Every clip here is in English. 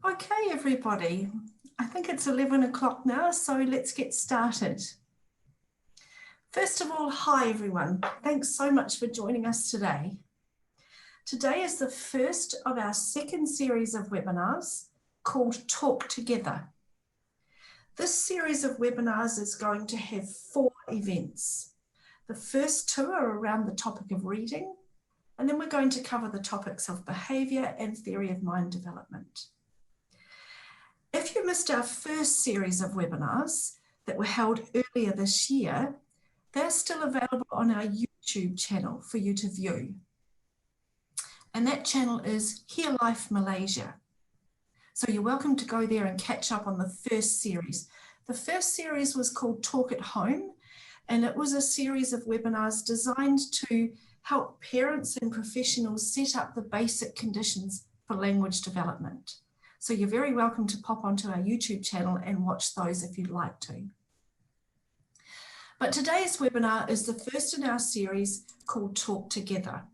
Okay, everybody, I think it's 11 o'clock now, so let's get started. First of all, hi everyone. Thanks so much for joining us today. Today is the first of our second series of webinars called Talk Together. This series of webinars is going to have 4 events. The first 2 are around the topic of reading, and then we're going to cover the topics of behaviour and theory of mind development. If you missed our first series of webinars that were held earlier this year, they're still available on our YouTube channel for you to view. And that channel is Here Life Malaysia. So you're welcome to go there and catch up on the first series. The first series was called Talk at Home, and it was a series of webinars designed to help parents and professionals set up the basic conditions for language development. So you're very welcome to pop onto our YouTube channel and watch those if you'd like to. But today's webinar is the first in our series called Talk Together.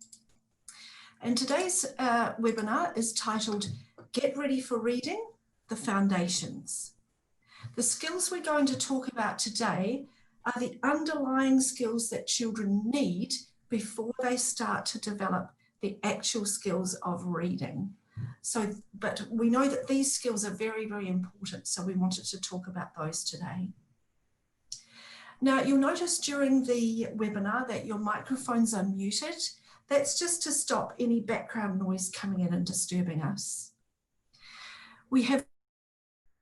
And today's webinar is titled Get Ready for Reading, the Foundations. The skills we're going to talk about today are the underlying skills that children need before they start to develop the actual skills of reading. But we know that these skills are very, very important, so we wanted to talk about those today. Now, you'll notice during the webinar that your microphones are muted. That's just to stop any background noise coming in and disturbing us. We have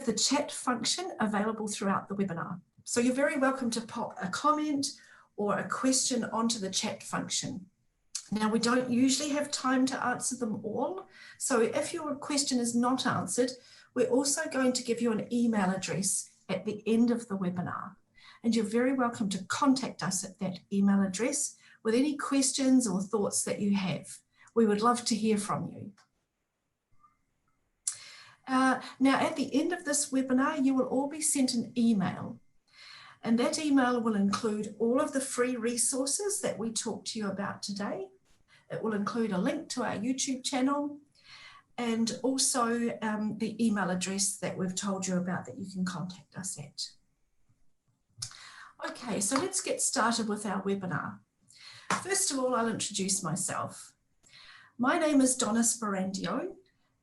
the chat function available throughout the webinar. So you're very welcome to pop a comment or a question onto the chat function. Now, we don't usually have time to answer them all. So if your question is not answered, we're also going to give you an email address at the end of the webinar. And you're very welcome to contact us at that email address with any questions or thoughts that you have. We would love to hear from you. Now, at the end of this webinar, you will all be sent an email. And that email will include all of the free resources that we talked to you about today. It will include a link to our YouTube channel and also the email address that we've told you about that you can contact us at. Okay, so let's get started with our webinar. First of all, I'll introduce myself. My name is Donna Sporandio,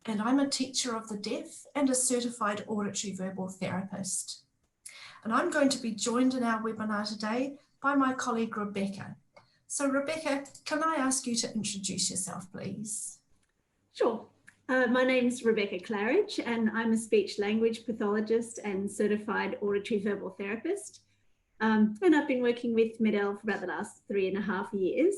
and I'm a teacher of the deaf and a certified auditory verbal therapist. And I'm going to be joined in our webinar today by my colleague, Rebecca. So Rebecca, can I ask you to introduce yourself, please? Sure. My name's Rebecca Claridge, and I'm a speech language pathologist and certified auditory verbal therapist. And I've been working with MED-EL for about the last 3.5 years.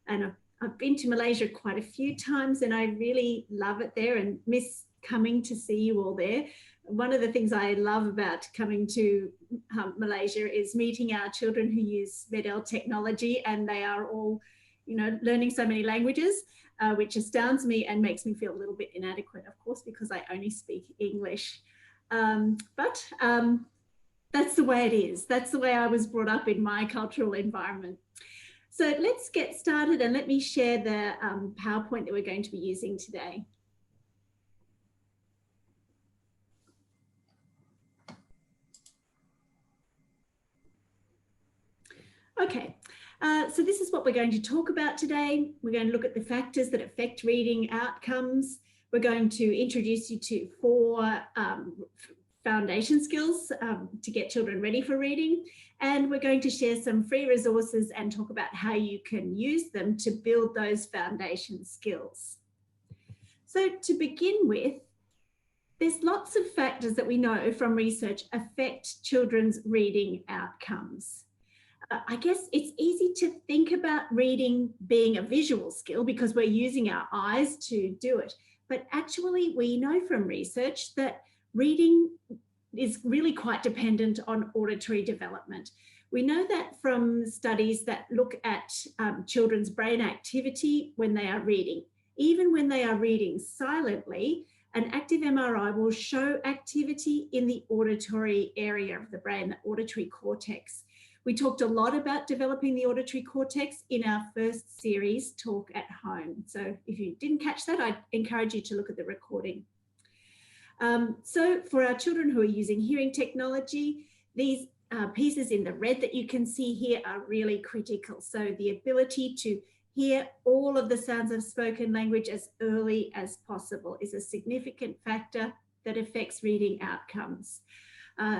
And I've been to Malaysia quite a few times, and I really love it there and miss coming to see you all there. One of the things I love about coming to Malaysia is meeting our children who use MED-EL technology, and they are all, learning so many languages, which astounds me and makes me feel a little bit inadequate, of course, because I only speak English. But that's the way it is. That's the way I was brought up in my cultural environment. So let's get started, and let me share the PowerPoint that we're going to be using today. Okay, so this is what we're going to talk about today. We're going to look at the factors that affect reading outcomes. We're going to introduce you to 4 foundation skills to get children ready for reading. And we're going to share some free resources and talk about how you can use them to build those foundation skills. So to begin with, there's lots of factors that we know from research affect children's reading outcomes. I guess it's easy to think about reading being a visual skill because we're using our eyes to do it. But actually, we know from research that reading is really quite dependent on auditory development. We know that from studies that look at children's brain activity when they are reading. Even when they are reading silently, an active MRI will show activity in the auditory area of the brain, the auditory cortex. We talked a lot about developing the auditory cortex in our first series, Talk at Home. So if you didn't catch that, I'd encourage you to look at the recording. So for our children who are using hearing technology, these pieces in the red that you can see here are really critical. So the ability to hear all of the sounds of spoken language as early as possible is a significant factor that affects reading outcomes.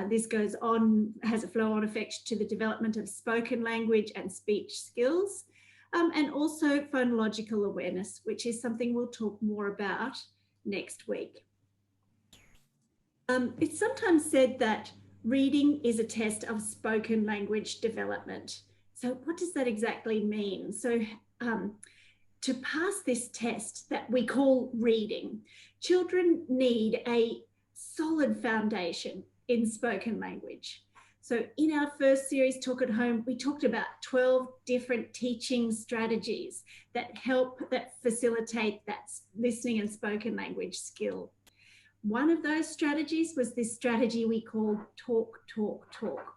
This goes on, has a flow-on effect to the development of spoken language and speech skills, and also phonological awareness, which is something we'll talk more about next week. It's sometimes said that reading is a test of spoken language development. So what does that exactly mean? So to pass this test that we call reading, children need a solid foundation in spoken language. So in our first series, Talk at Home, we talked about 12 different teaching strategies that facilitate that listening and spoken language skill. One of those strategies was this strategy we call talk, talk, talk,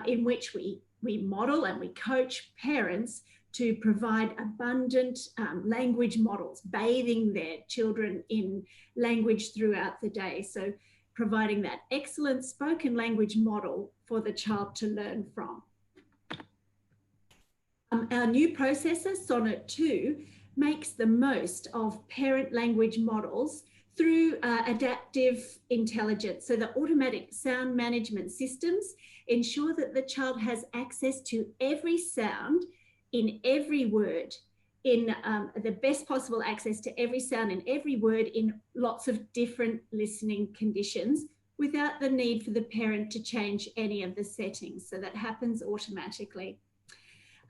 in which we model and we coach parents to provide abundant language models, bathing their children in language throughout the day. So providing that excellent spoken language model for the child to learn from. Our new processor, Sonnet 2, makes the most of parent language models through adaptive intelligence. So the automatic sound management systems ensure that the child has access to every sound in every word, in the best possible access to every sound in every word in lots of different listening conditions without the need for the parent to change any of the settings. So that happens automatically.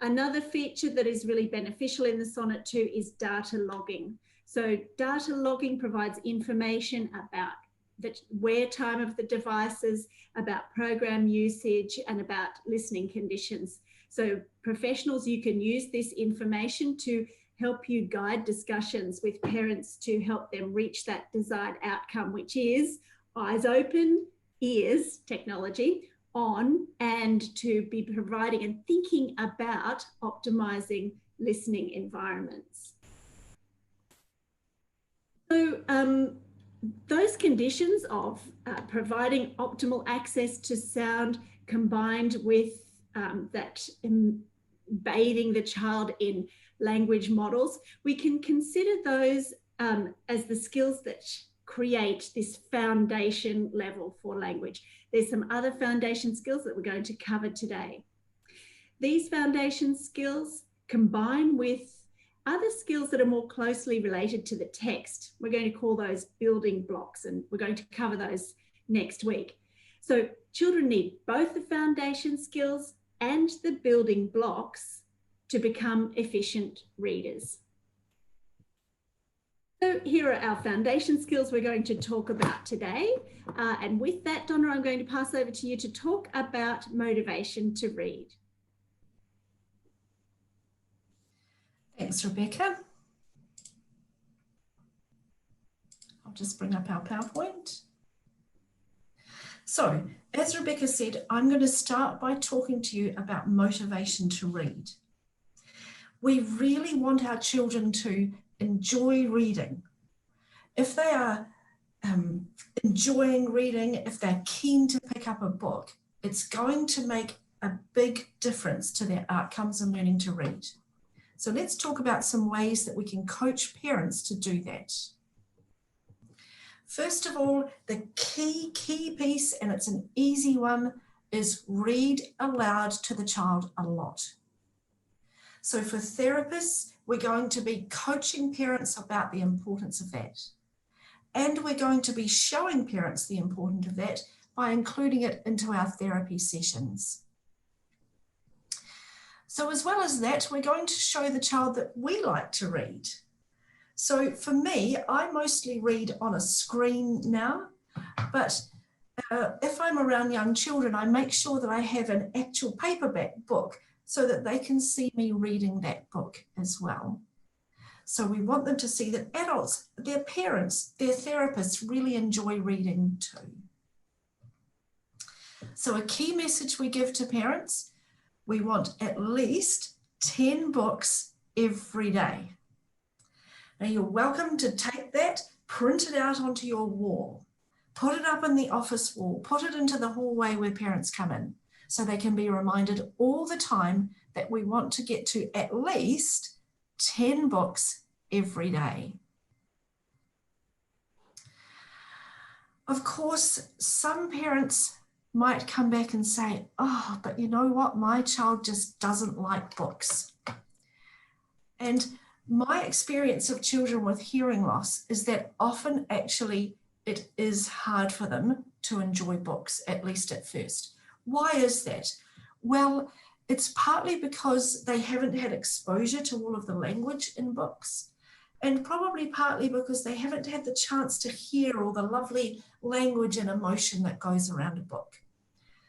Another feature that is really beneficial in the Sonnet 2 is data logging. So data logging provides information about the wear time of the devices, about program usage, and about listening conditions. So professionals, you can use this information to help you guide discussions with parents to help them reach that desired outcome, which is eyes open, ears, technology, on, and to be providing and thinking about optimizing listening environments. So those conditions of providing optimal access to sound combined with bathing the child in language models, we can consider those as the skills that create this foundation level for language. There's some other foundation skills that we're going to cover today. These foundation skills combine with other skills that are more closely related to the text. We're going to call those building blocks, and we're going to cover those next week. So children need both the foundation skills and the building blocks to become efficient readers. So here are our foundation skills we're going to talk about today. And with that, Donna, I'm going to pass over to you to talk about motivation to read. Thanks, Rebecca. I'll just bring up our PowerPoint. So, as Rebecca said, I'm going to start by talking to you about motivation to read. We really want our children to enjoy reading. If they are enjoying reading, if they're keen to pick up a book, it's going to make a big difference to their outcomes in learning to read. So let's talk about some ways that we can coach parents to do that. First of all, the key piece, and it's an easy one, is read aloud to the child a lot. So for therapists, we're going to be coaching parents about the importance of that. And we're going to be showing parents the importance of that by including it into our therapy sessions. So as well as that, we're going to show the child that we like to read. So for me, I mostly read on a screen now, but if I'm around young children, I make sure that I have an actual paperback book so that they can see me reading that book as well. So we want them to see that adults, their parents, their therapists really enjoy reading too. So a key message we give to parents, we want at least 10 books every day. Now you're welcome to take that, print it out onto your wall. Put it up in the office wall, put it into the hallway where parents come in, so they can be reminded all the time that we want to get to at least 10 books every day. Of course, some parents might come back and say, oh, but you know what? My child just doesn't like books. And my experience of children with hearing loss is that often actually it is hard for them to enjoy books, at least at first. Why is that? Well, it's partly because they haven't had exposure to all of the language in books, and probably partly because they haven't had the chance to hear all the lovely language and emotion that goes around a book.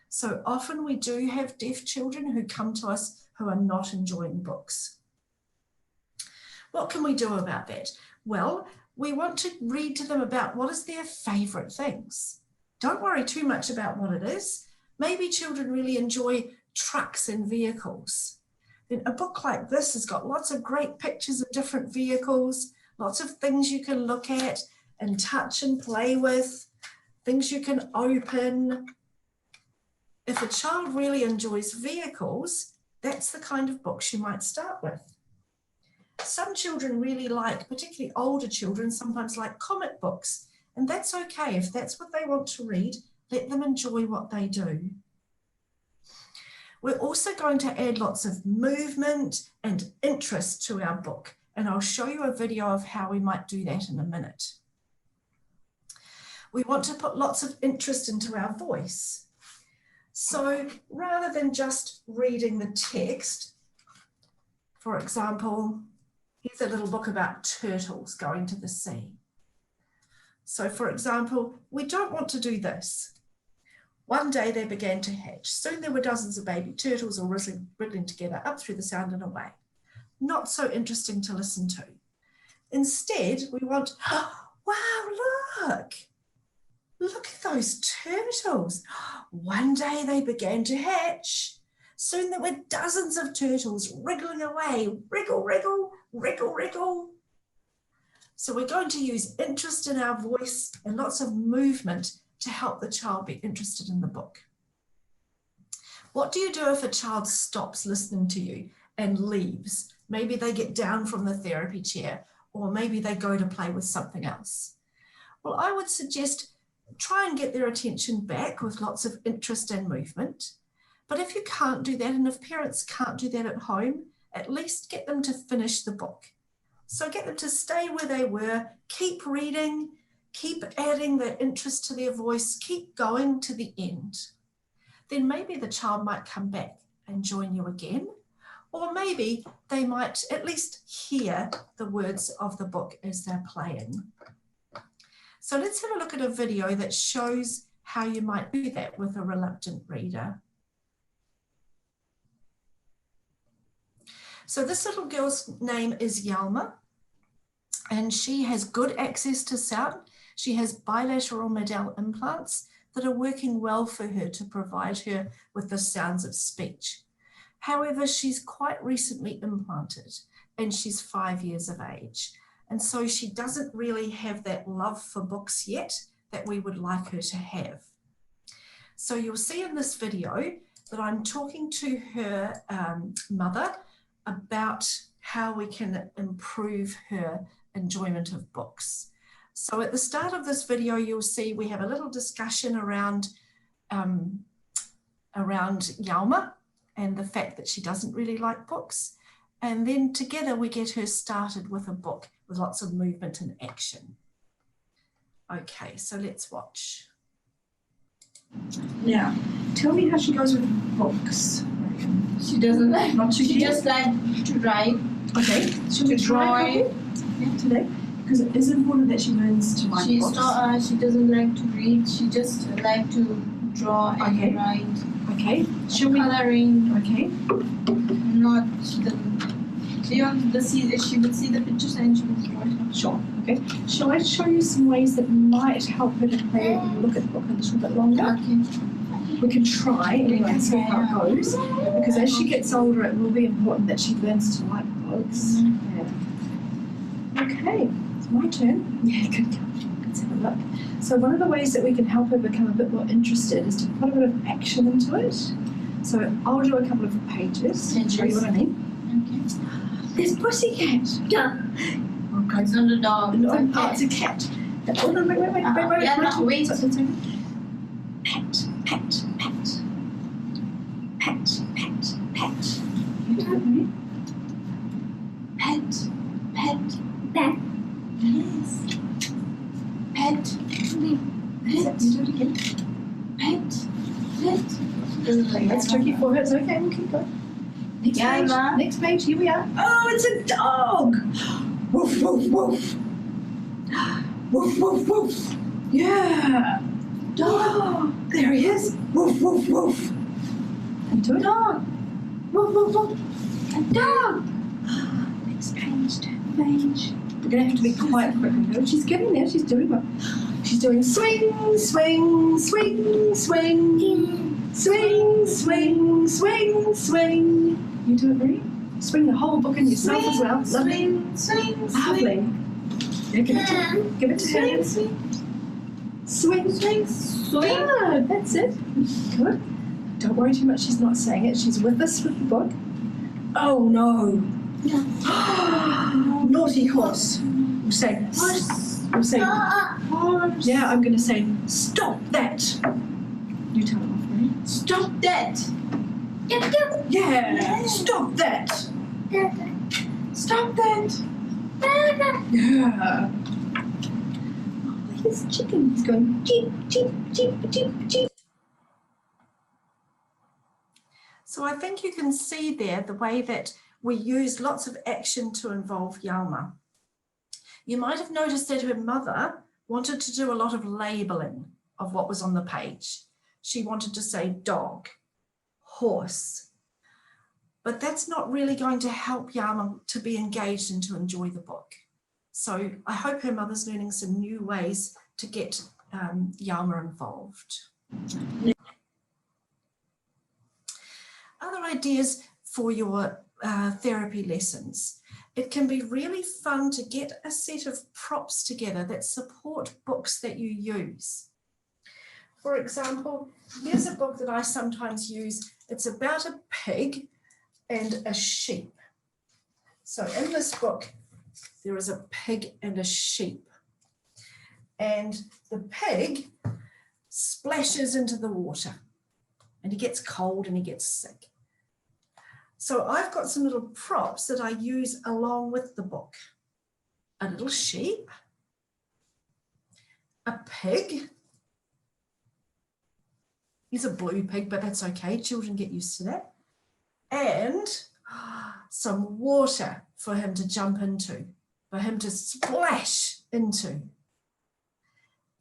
So often we do have deaf children who come to us who are not enjoying books. What can we do about that? Well, we want to read to them about what is their favourite things. Don't worry too much about what it is. Maybe children really enjoy trucks and vehicles. Then a book like this has got lots of great pictures of different vehicles, lots of things you can look at and touch and play with, things you can open. If a child really enjoys vehicles, that's the kind of books you might start with. Some children really like, particularly older children, sometimes like comic books, and that's okay. If that's what they want to read, let them enjoy what they do. We're also going to add lots of movement and interest to our book, and I'll show you a video of how we might do that in a minute. We want to put lots of interest into our voice. So rather than just reading the text, for example, here's a little book about turtles going to the sea. So for example, we don't want to do this. One day they began to hatch. Soon there were dozens of baby turtles all wriggling together up through the sound and away. Not so interesting to listen to. Instead, we want, oh, wow, look. Look at those turtles. One day they began to hatch. Soon there were dozens of turtles wriggling away. Wriggle, wriggle, wriggle, wriggle. So we're going to use interest in our voice and lots of movement to help the child be interested in the book. What do you do if a child stops listening to you and leaves? Maybe they get down from the therapy chair, or maybe they go to play with something else. Well, I would suggest try and get their attention back with lots of interest and movement. But if you can't do that, and if parents can't do that at home, at least get them to finish the book. So get them to stay where they were, keep reading, keep adding the interest to their voice, keep going to the end. Then maybe the child might come back and join you again, or maybe they might at least hear the words of the book as they're playing. So let's have a look at a video that shows how you might do that with a reluctant reader. So this little girl's name is Yalma, and she has good access to sound. She has bilateral Medell implants that are working well for her to provide her with the sounds of speech. However, she's quite recently implanted and she's 5 years of age. And so she doesn't really have that love for books yet that we would like her to have. So you'll see in this video that I'm talking to her mother about how we can improve her enjoyment of books. So at the start of this video, you'll see we have a little discussion around Yalma and the fact that she doesn't really like books. And then together we get her started with a book with lots of movement and action. Okay, so let's watch. Now, tell me how she goes with books. She doesn't like, she just like to write. Okay, she'll be drawing today because it is important that she learns to like books. She doesn't like to read. She just like to draw and write. Okay, she'll be coloring. Okay, not she doesn't. She would see the pictures and she would draw it. Sure. Okay. Shall I show you some ways that might help her to play and look at the book a little bit longer? Okay. We can try anyway and see how it goes. Because as she gets older, it will be important that she learns to like books. Yeah. Okay. It's my turn. Yeah, good. Let's have a look. So one of the ways that we can help her become a bit more interested is to put a bit of action into it. So I'll do a couple of pages and show you what I mean. Okay. There's Pussycat. Yeah. Okay. It's not a dog. No, It's a cat. it's a cat. Oh, no, wait. Yeah, no, wait. Pet. You do it, right? Pet. Yes. Pet. You do it again. Pet. That's tricky for her. It's okay. We'll keep going. Next Yeah, page. Ma. Next page. Here we are. Oh, it's a dog. Woof, woof, woof. Woof, woof, woof. Yeah. Dog. There he is. Woof, woof, woof. You do it. Dog. Woof, woof, woof. A dog. Next page. Turn page. We're going to have to be quite quick. No, she's getting there. She's doing well. She's doing swing, swing, swing, swing. Swing, swing, swing, swing. You do it, Marie? Swing the whole book in yourself as well. Lovely. Swing. Lovely. Yeah, give it to her. Swing. Good. That's it. Good. Don't worry too much. She's not saying it. She's with us with the book. Oh no. Naughty horse. We'll say. We'll say. Yeah, I'm going to say stop that. You tell them off, Marie. Stop that. Yeah. Stop that. Stop that. Yeah. Oh, this chicken is going cheep, cheep, cheep, cheep, cheep. So I think you can see there the way that we use lots of action to involve Yalma. You might have noticed that her mother wanted to do a lot of labelling of what was on the page. She wanted to say dog, horse, but that's not really going to help Yalma to be engaged and to enjoy the book. So I hope her mother's learning some new ways to get Yalma involved. Other ideas for your therapy lessons. It can be really fun to get a set of props together that support books that you use. For example, here's a book that I sometimes use. It's about a pig and a sheep. So in this book, there is a pig and a sheep. And the pig splashes into the water and he gets cold and he gets sick. So I've got some little props that I use along with the book. A little sheep, a pig. He's a blue pig, but that's okay. Children get used to that. And some water for him to jump into, for him to splash into.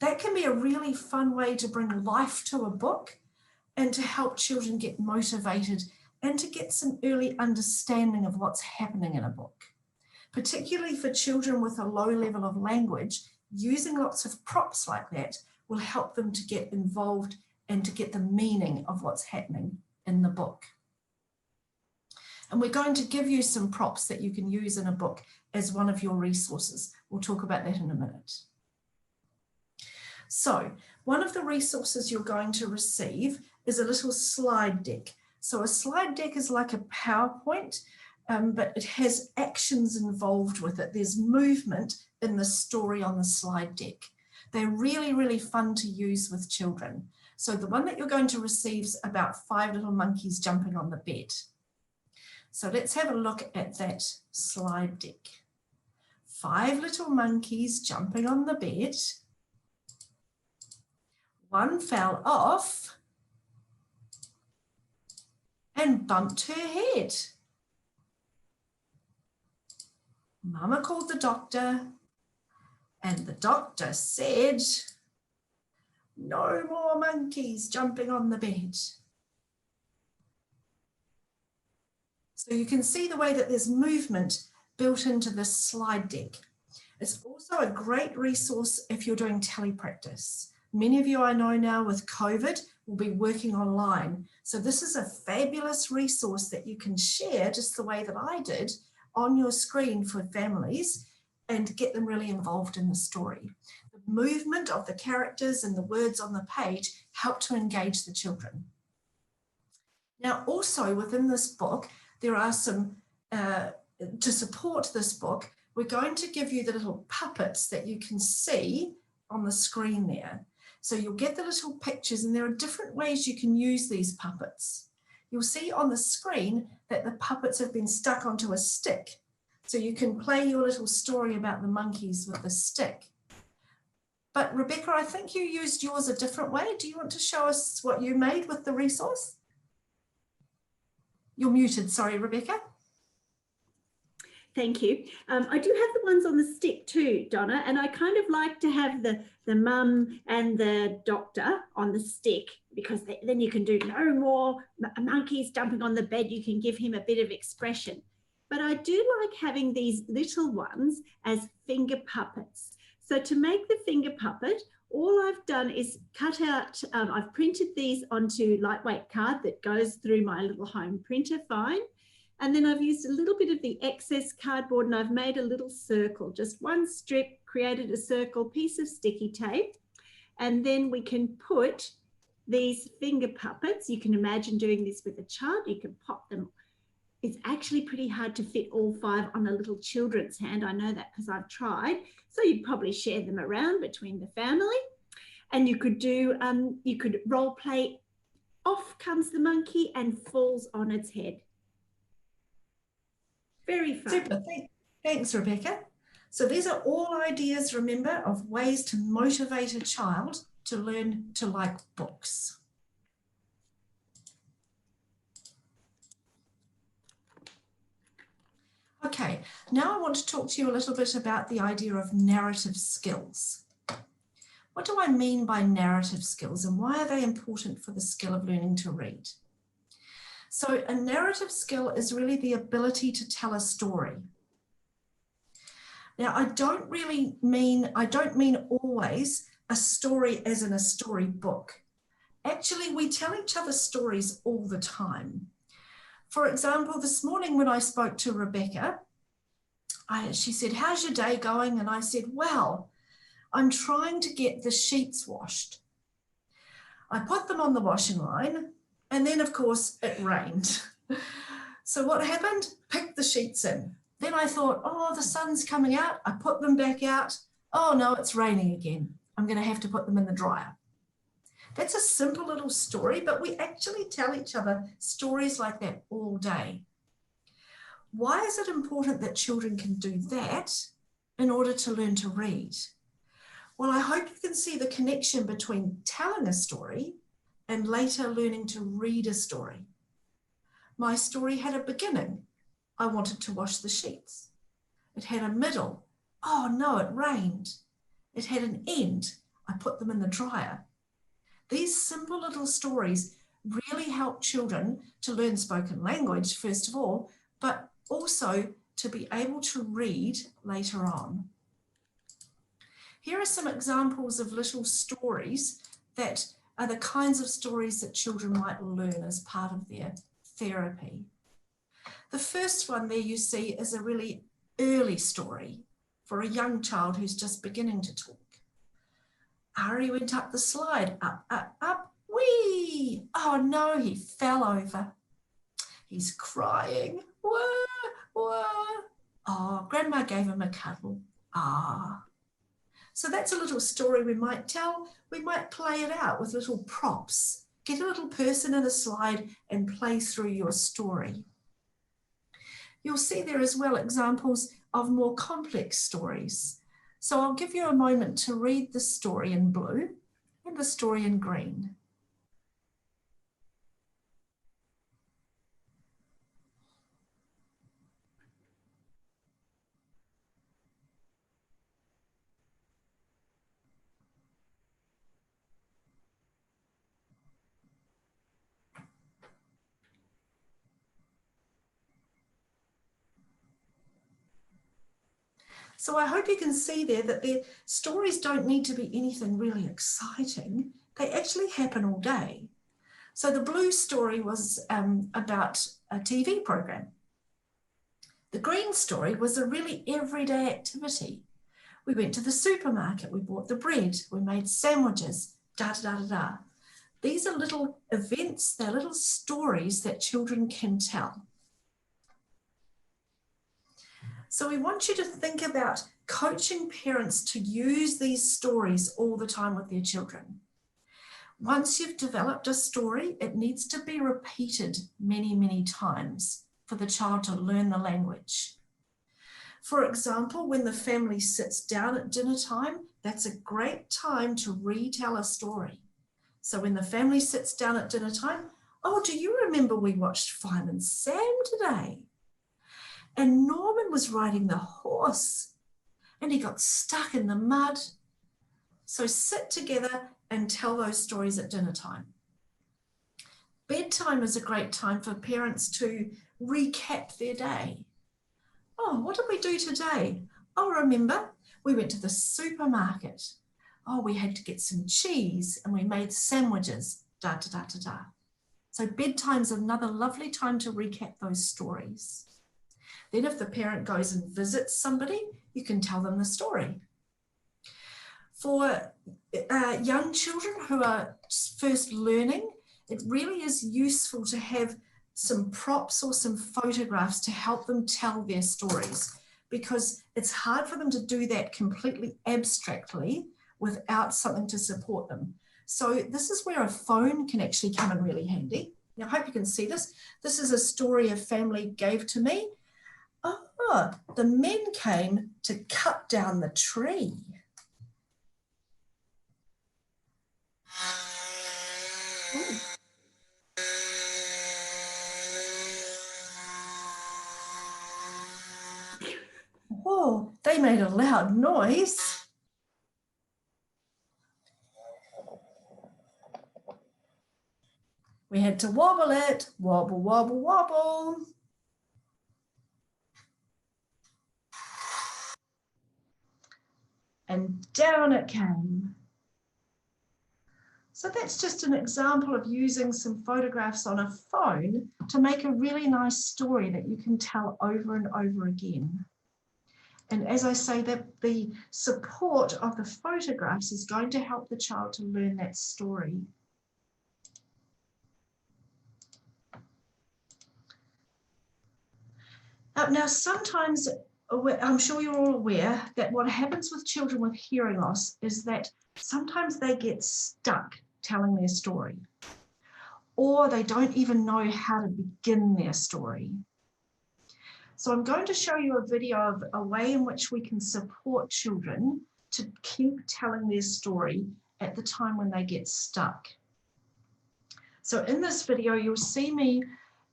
That can be a really fun way to bring life to a book and to help children get motivated and to get some early understanding of what's happening in a book. Particularly for children with a low level of language, using lots of props like that will help them to get involved and to get the meaning of what's happening in the book. And we're going to give you some props that you can use in a book as one of your resources. We'll talk about that in a minute. So one of the resources you're going to receive is a little slide deck. So a slide deck is like a PowerPoint, but it has actions involved with it. There's movement in the story on the slide deck. They're really, really fun to use with children. So the one that you're going to receive is about 5 little monkeys jumping on the bed. So let's have a look at that slide deck. 5 little monkeys jumping on the bed. One fell off and bumped her head. Mama called the doctor and the doctor said, "No more monkeys jumping on the bed." So you can see the way that there's movement built into this slide deck. It's also a great resource if you're doing telepractice. Many of you I know now with COVID will be working online. So this is a fabulous resource that you can share just the way that I did on your screen for families and get them really involved in the story. The movement of the characters and the words on the page help to engage the children. Now, also within this book, there are some, to support this book, we're going to give you the little puppets that you can see on the screen there. So you'll get the little pictures, and there are different ways you can use these puppets. You'll see on the screen that the puppets have been stuck onto a stick. So you can play your little story about the monkeys with the stick. But Rebecca, I think you used yours a different way. Do you want to show us what you made with the resource? You're muted, sorry, Rebecca. Thank you. I do have the ones on the stick too, Donna, and I kind of like to have the mum and the doctor on the stick, because then you can do no more monkeys jumping on the bed. You can give him a bit of expression. But I do like having these little ones as finger puppets. So to make the finger puppet, all I've done is cut out, I've printed these onto lightweight card that goes through my little home printer fine. And then I've used a little bit of the excess cardboard, and I've made a little circle, just one strip, created a circle, piece of sticky tape. And then we can put these finger puppets. You can imagine doing this with a child. You can pop them. It's actually pretty hard to fit all 5 on a little children's hand. I know that because I've tried. So you'd probably share them around between the family. And you could do, you could role play, off comes the monkey and falls on its head. Very fun. Super. Thanks, Rebecca. So these are all ideas, remember, of ways to motivate a child to learn to like books. Okay, now I want to talk to you a little bit about the idea of narrative skills. What do I mean by narrative skills, and why are they important for the skill of learning to read? So a narrative skill is really the ability to tell a story. Now, I don't mean always a story as in a storybook. Actually, we tell each other stories all the time. For example, this morning when I spoke to Rebecca, she said, "How's your day going?" And I said, "Well, I'm trying to get the sheets washed." I put them on the washing line, and then, of course, it rained. So what happened? Picked the sheets in. Then I thought, oh, the sun's coming out. I put them back out. Oh, no, it's raining again. I'm going to have to put them in the dryer. That's a simple little story, but we actually tell each other stories like that all day. Why is it important that children can do that in order to learn to read? Well, I hope you can see the connection between telling a story and later learning to read a story. My story had a beginning. I wanted to wash the sheets. It had a middle. Oh no, it rained. It had an end. I put them in the dryer. These simple little stories really help children to learn spoken language, first of all, but also to be able to read later on. Here are some examples of little stories that are the kinds of stories that children might learn as part of their therapy. The first one there you see is a really early story for a young child who's just beginning to talk. Ari went up the slide, up, up, up, whee! Oh no, he fell over. He's crying. Wah, wah. Oh, Grandma gave him a cuddle. Ah. So that's a little story we might tell. We might play it out with little props. Get a little person in a slide and play through your story. You'll see there as well examples of more complex stories. So I'll give you a moment to read the story in blue and the story in green. So I hope you can see there that their stories don't need to be anything really exciting. They actually happen all day. So the blue story was about a TV program. The green story was a really everyday activity We went to the supermarket, we bought the bread, we made sandwiches, da da da da da. These are little events, they're little stories that children can tell. So we want you to think about coaching parents to use these stories all the time with their children. Once you've developed a story, it needs to be repeated many, many times for the child to learn the language. For example, when the family sits down at dinner time, that's a great time to retell a story. So when the family sits down at dinner time, oh, do you remember we watched Fireman Sam today? And Norman was riding the horse and he got stuck in the mud. So sit together and tell those stories at dinner time. Bedtime is a great time for parents to recap their day. Oh, what did we do today? Oh, remember, we went to the supermarket. Oh, we had to get some cheese and we made sandwiches, da, da, da, da, da. So bedtime's another lovely time to recap those stories. Then if the parent goes and visits somebody, you can tell them the story. For young children who are first learning, it really is useful to have some props or some photographs to help them tell their stories, because it's hard for them to do that completely abstractly without something to support them. So this is where a phone can actually come in really handy. Now, I hope you can see this. This is a story a family gave to me. Oh, the men came to cut down the tree. Oh. Whoa, they made a loud noise. We had to wobble it, wobble, wobble, wobble. And down it came. So that's just an example of using some photographs on a phone to make a really nice story that you can tell over and over again. And as I say, that the support of the photographs is going to help the child to learn that story. Now, sometimes, I'm sure you're all aware that what happens with children with hearing loss is that sometimes they get stuck telling their story, or they don't even know how to begin their story. So I'm going to show you a video of a way in which we can support children to keep telling their story at the time when they get stuck. So in this video, you'll see me,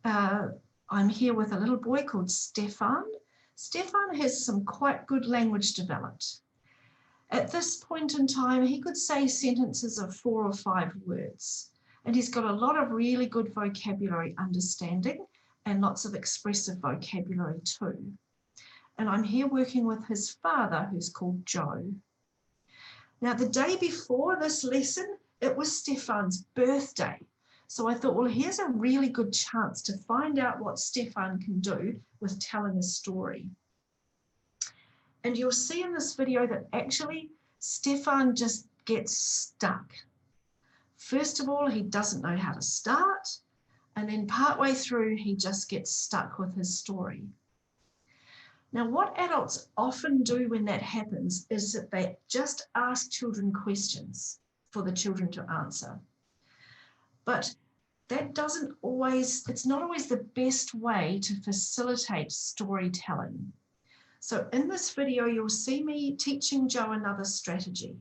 I'm here with a little boy called Stefan. Stefan has some quite good language developed. At this point in time, he could say sentences of 4 or 5 words, and he's got a lot of really good vocabulary understanding and lots of expressive vocabulary too. And I'm here working with his father, who's called Joe. Now, the day before this lesson, it was Stefan's birthday. So I thought, well, here's a really good chance to find out what Stefan can do with telling a story. And you'll see in this video that actually Stefan just gets stuck. First of all, he doesn't know how to start. And then partway through, he just gets stuck with his story. Now, what adults often do when that happens is that they just ask children questions for the children to answer. But that doesn't always, it's not always the best way to facilitate storytelling. So in this video, you'll see me teaching Joe another strategy.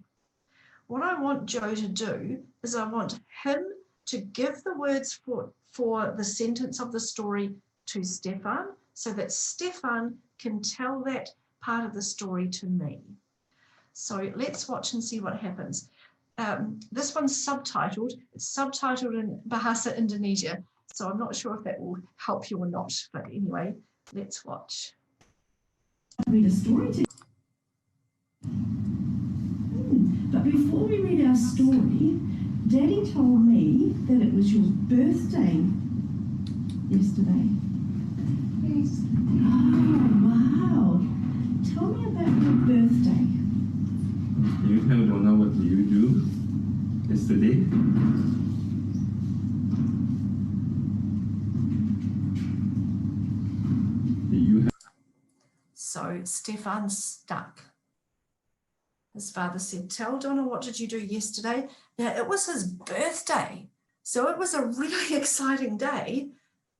What I want Joe to do is I want him to give the words for the sentence of the story to Stefan, so that Stefan can tell that part of the story to me. So let's watch and see what happens. This one's subtitled. It's subtitled in Bahasa Indonesia, so I'm not sure if that will help you or not, but anyway, let's watch. Read a story to But before we read our story, Daddy told me that it was your birthday yesterday. Yes. Oh, wow. Tell me about your birthday. So Stefan's stuck. His father said, tell Donna, what did you do yesterday? Now, it was his birthday, so it was a really exciting day,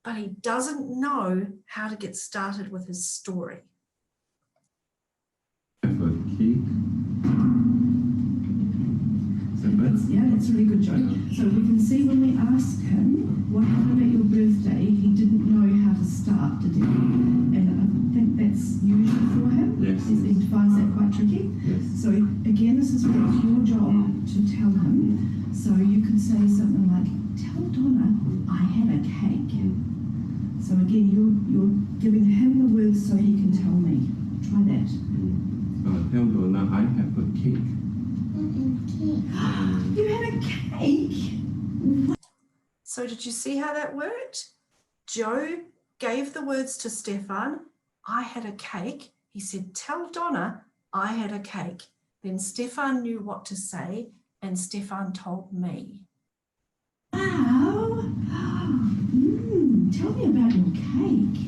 but he doesn't know how to get started with his story. Have a cake. Yeah, that's a really good joke. So we can see when we ask him what happened at your birthday, he didn't know how to start, did he? And I think that's usual for him. Yes. He finds that quite tricky. Yes. So again, this is where it's your job to tell him. So you can say something like, tell Donna I had a cake. So again, you're giving him the words so he can tell me. Try that. Tell Donna I have a cake. You had a cake? So did you see how that worked? Joe gave the words to Stefan. I had a cake. He said, tell Donna I had a cake. Then Stefan knew what to say, and Stefan told me. Wow. Tell me about your cake.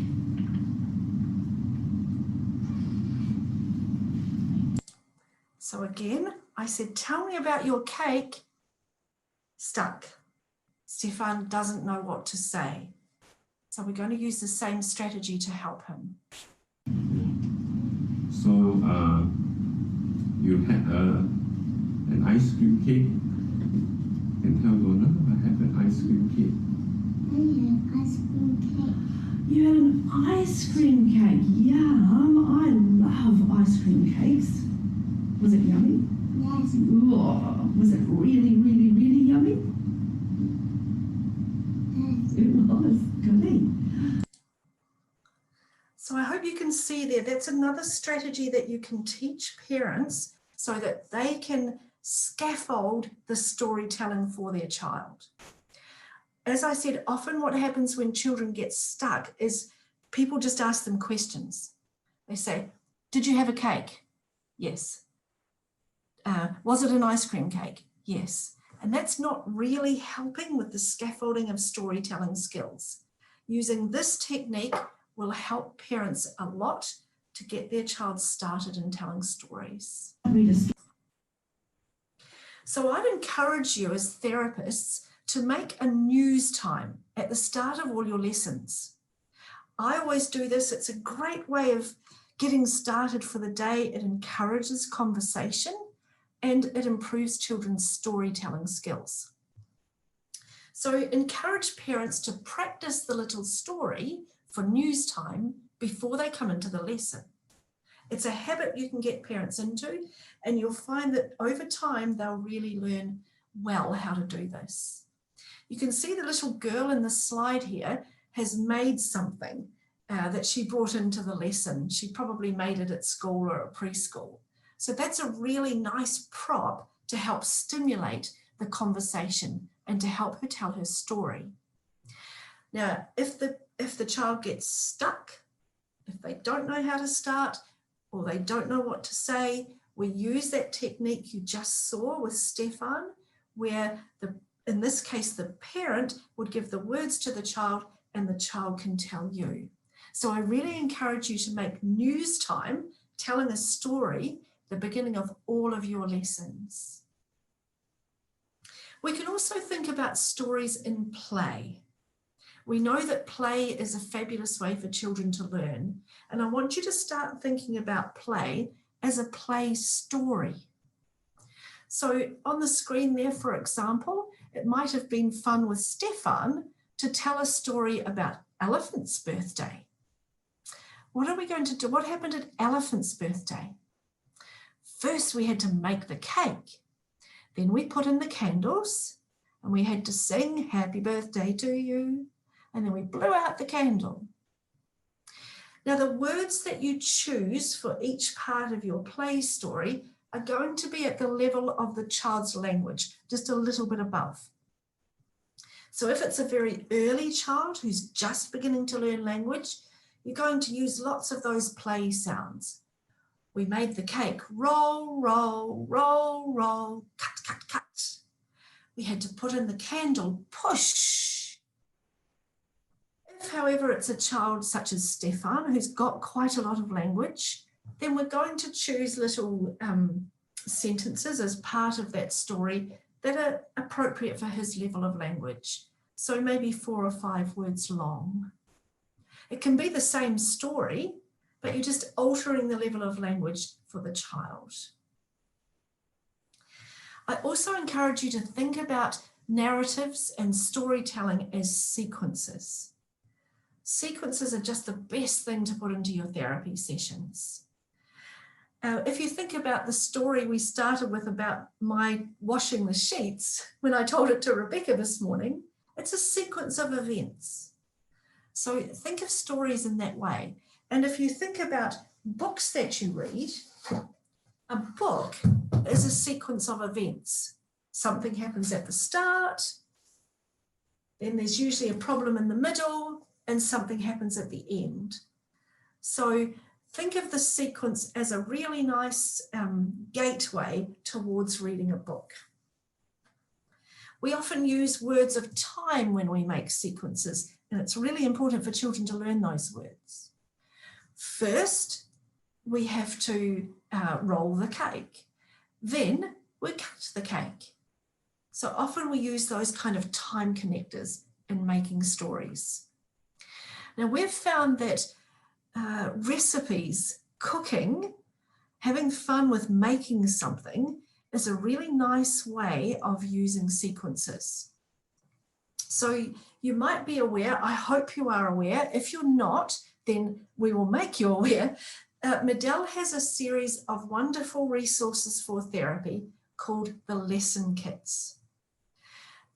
So again, I said, tell me about your cake. Stuck. Stefan doesn't know what to say. So we're going to use the same strategy to help him. So you had an ice cream cake. And tell Donna I have an ice cream cake. You had an ice cream cake. Yum. I love ice cream cakes. Was it yummy? Yes. Oh, was it really, really, really yummy? Yes. It was. Good. So I hope you can see there, that's another strategy that you can teach parents so that they can scaffold the storytelling for their child. As I said, often what happens when children get stuck is people just ask them questions. They say, did you have a cake? Yes. Was it an ice cream cake? Yes. And that's not really helping with the scaffolding of storytelling skills. Using this technique will help parents a lot to get their child started in telling stories. So I'd encourage you as therapists to make a news time at the start of all your lessons. I always do this. It's a great way of getting started for the day. It encourages conversation and it improves children's storytelling skills. So encourage parents to practice the little story for news time before they come into the lesson. It's a habit you can get parents into, and you'll find that over time they'll really learn well how to do this. You can see the little girl in the slide here has made something that she brought into the lesson. She probably made it at school or at preschool. So that's a really nice prop to help stimulate the conversation and to help her tell her story. Now, if the child gets stuck, if they don't know how to start or they don't know what to say, we use that technique you just saw with Stefan, where in this case, the parent would give the words to the child and the child can tell you. So I really encourage you to make news time, telling a story, the beginning of all of your lessons. We can also think about stories in play. We know that play is a fabulous way for children to learn, and I want you to start thinking about play as a play story. So on the screen there, for example, it might have been fun with Stefan to tell a story about Elephant's birthday. What are we going to do? What happened at Elephant's birthday? First, we had to make the cake. Then we put in the candles and we had to sing happy birthday to you. And then we blew out the candle. Now, the words that you choose for each part of your play story are going to be at the level of the child's language, just a little bit above. So if it's a very early child who's just beginning to learn language, you're going to use lots of those play sounds. We made the cake, roll, roll, roll, roll, cut, cut, cut. We had to put in the candle, push. however, it's a child such as Stefan who's got quite a lot of language, then we're going to choose little sentences as part of that story that are appropriate for his level of language. So maybe 4 or 5 words long. It can be the same story, but you're just altering the level of language for the child. I also encourage you to think about narratives and storytelling as sequences. Sequences are just the best thing to put into your therapy sessions. If you think about the story we started with about my washing the sheets, when I told it to Rebecca this morning, it's a sequence of events. So think of stories in that way. And if you think about books that you read, a book is a sequence of events. Something happens at the start, then there's usually a problem in the middle, and something happens at the end. So think of the sequence as a really nice gateway towards reading a book. We often use words of time when we make sequences, and it's really important for children to learn those words. First, we have to roll the cake. Then we cut the cake. So often we use those kind of time connectors in making stories. Now we've found that recipes, cooking, having fun with making something is a really nice way of using sequences. So you might be aware, I hope you are aware, if you're not, then we will make you aware. Medell has a series of wonderful resources for therapy called the lesson kits.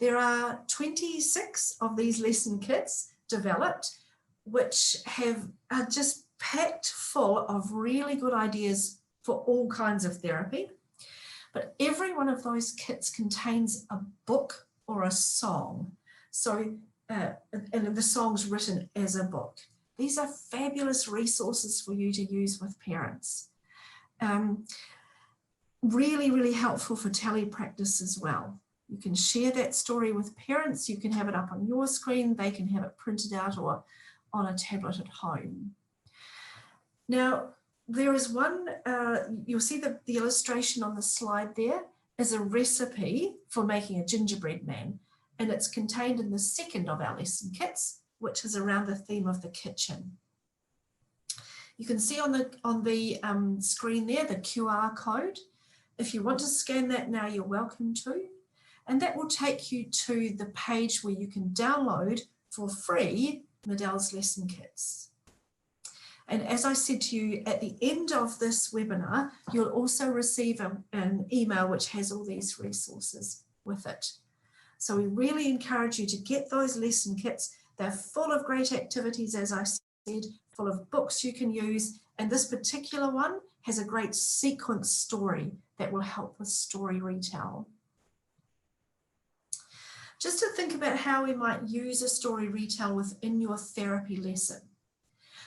There are 26 of these lesson kits developed, which are just packed full of really good ideas for all kinds of therapy. But every one of those kits contains a book or a song. So, and the song's written as a book. These are fabulous resources for you to use with parents. Really, really helpful for telepractice as well. You can share that story with parents. You can have it up on your screen. They can have it printed out or on a tablet at home. Now, there is one, you'll see the illustration on the slide there is a recipe for making a gingerbread man, and it's contained in the second of our lesson kits, which is around the theme of the kitchen. You can see on the screen there the QR code. If you want to scan that now, you're welcome to. And that will take you to the page where you can download for free Medell's lesson kits. And as I said to you, at the end of this webinar, you'll also receive an email which has all these resources with it. So we really encourage you to get those lesson kits. They're full of great activities, as I said, full of books you can use. And this particular one has a great sequence story that will help with story retell. Just to think about how we might use a story retell within your therapy lesson.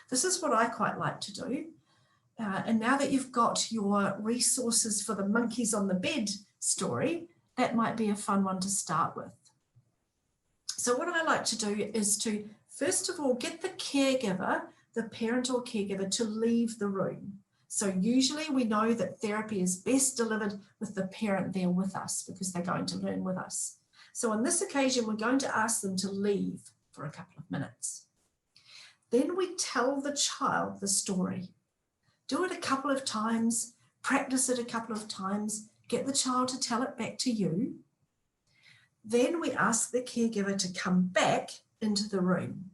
This is what I quite like to do. And now that you've got your resources for the monkeys on the bed story, that might be a fun one to start with. So what I like to do is to, first of all, get the caregiver, the parent or caregiver, to leave the room. So usually we know that therapy is best delivered with the parent there with us because they're going to learn with us. So on this occasion, we're going to ask them to leave for a couple of minutes. Then we tell the child the story. Do it a couple of times, practice it a couple of times, get the child to tell it back to you. Then we ask the caregiver to come back into the room.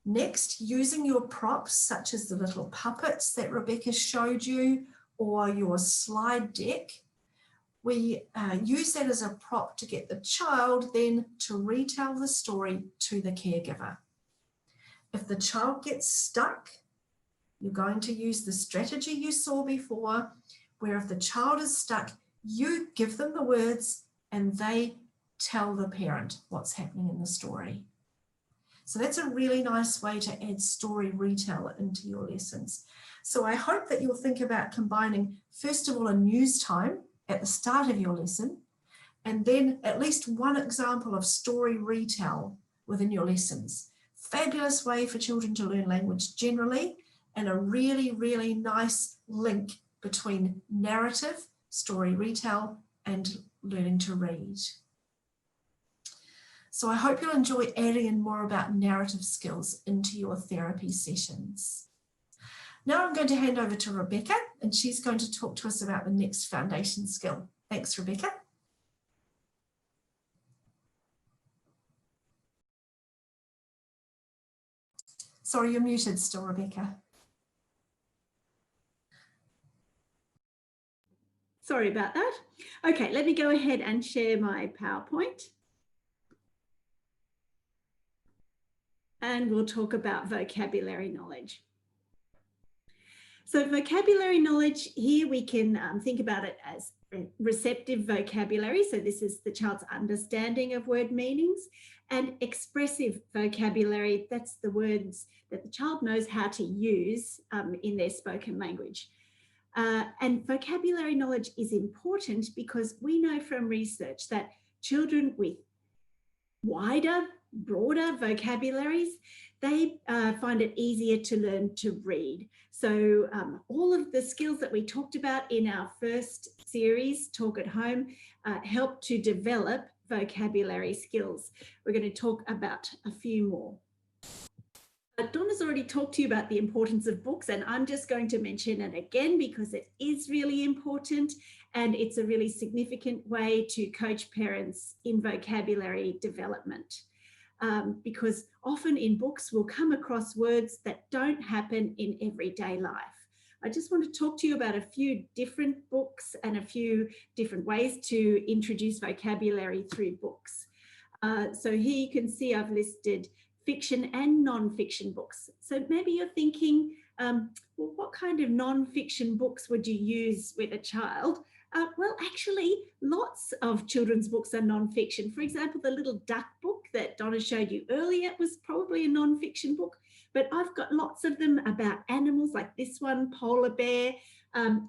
Next, using your props, such as the little puppets that Rebecca showed you, or your slide deck, we use that as a prop to get the child then to retell the story to the caregiver. If the child gets stuck, you're going to use the strategy you saw before, where if the child is stuck, you give them the words and they tell the parent what's happening in the story. So that's a really nice way to add story retell into your lessons. So I hope that you'll think about combining, first of all, a news time at the start of your lesson, and then at least one example of story retell within your lessons. Fabulous way for children to learn language generally, and a really, really nice link between narrative, story retell, and learning to read. So I hope you'll enjoy adding in more about narrative skills into your therapy sessions. Now I'm going to hand over to Rebecca, and she's going to talk to us about the next foundation skill. Thanks, Rebecca. Sorry, you're muted still, Rebecca. Sorry about that. Okay, let me go ahead and share my PowerPoint. And we'll talk about vocabulary knowledge. So vocabulary knowledge, here we can think about it as receptive vocabulary. So this is the child's understanding of word meanings, and expressive vocabulary. That's the words that the child knows how to use in their spoken language. And vocabulary knowledge is important because we know from research that children with wider, broader vocabularies, they find it easier to learn to read. So all of the skills that we talked about in our first series, Talk at Home, help to develop vocabulary skills. We're going to talk about a few more. Donna's already talked to you about the importance of books, and I'm just going to mention it again because it is really important, and it's a really significant way to coach parents in vocabulary development. Because often in books we'll come across words that don't happen in everyday life. I just want to talk to you about a few different books and a few different ways to introduce vocabulary through books. So here you can see I've listed fiction and non-fiction books. So maybe you're thinking, well, what kind of non-fiction books would you use with a child? Well, actually, lots of children's books are non-fiction. For example, the Little Duck book that Donna showed you earlier was probably a non-fiction book, but I've got lots of them about animals, like this one, Polar Bear,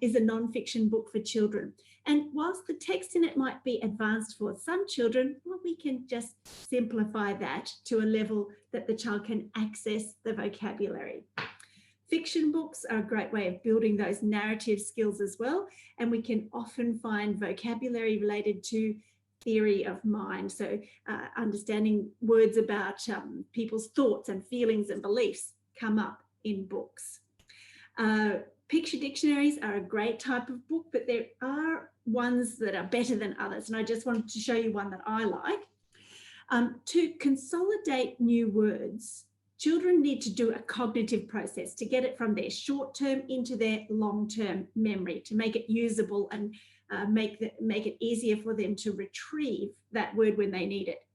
is a non-fiction book for children. And whilst the text in it might be advanced for some children, well, we can just simplify that to a level that the child can access the vocabulary. Fiction books are a great way of building those narrative skills as well, and we can often find vocabulary related to theory of mind, so understanding words about people's thoughts and feelings and beliefs come up in books. Picture dictionaries are a great type of book, but there are ones that are better than others, and I just wanted to show you one that I like. To consolidate new words, children need to do a cognitive process to get it from their short-term into their long-term memory, to make it usable and make it easier for them to retrieve that word when they need it.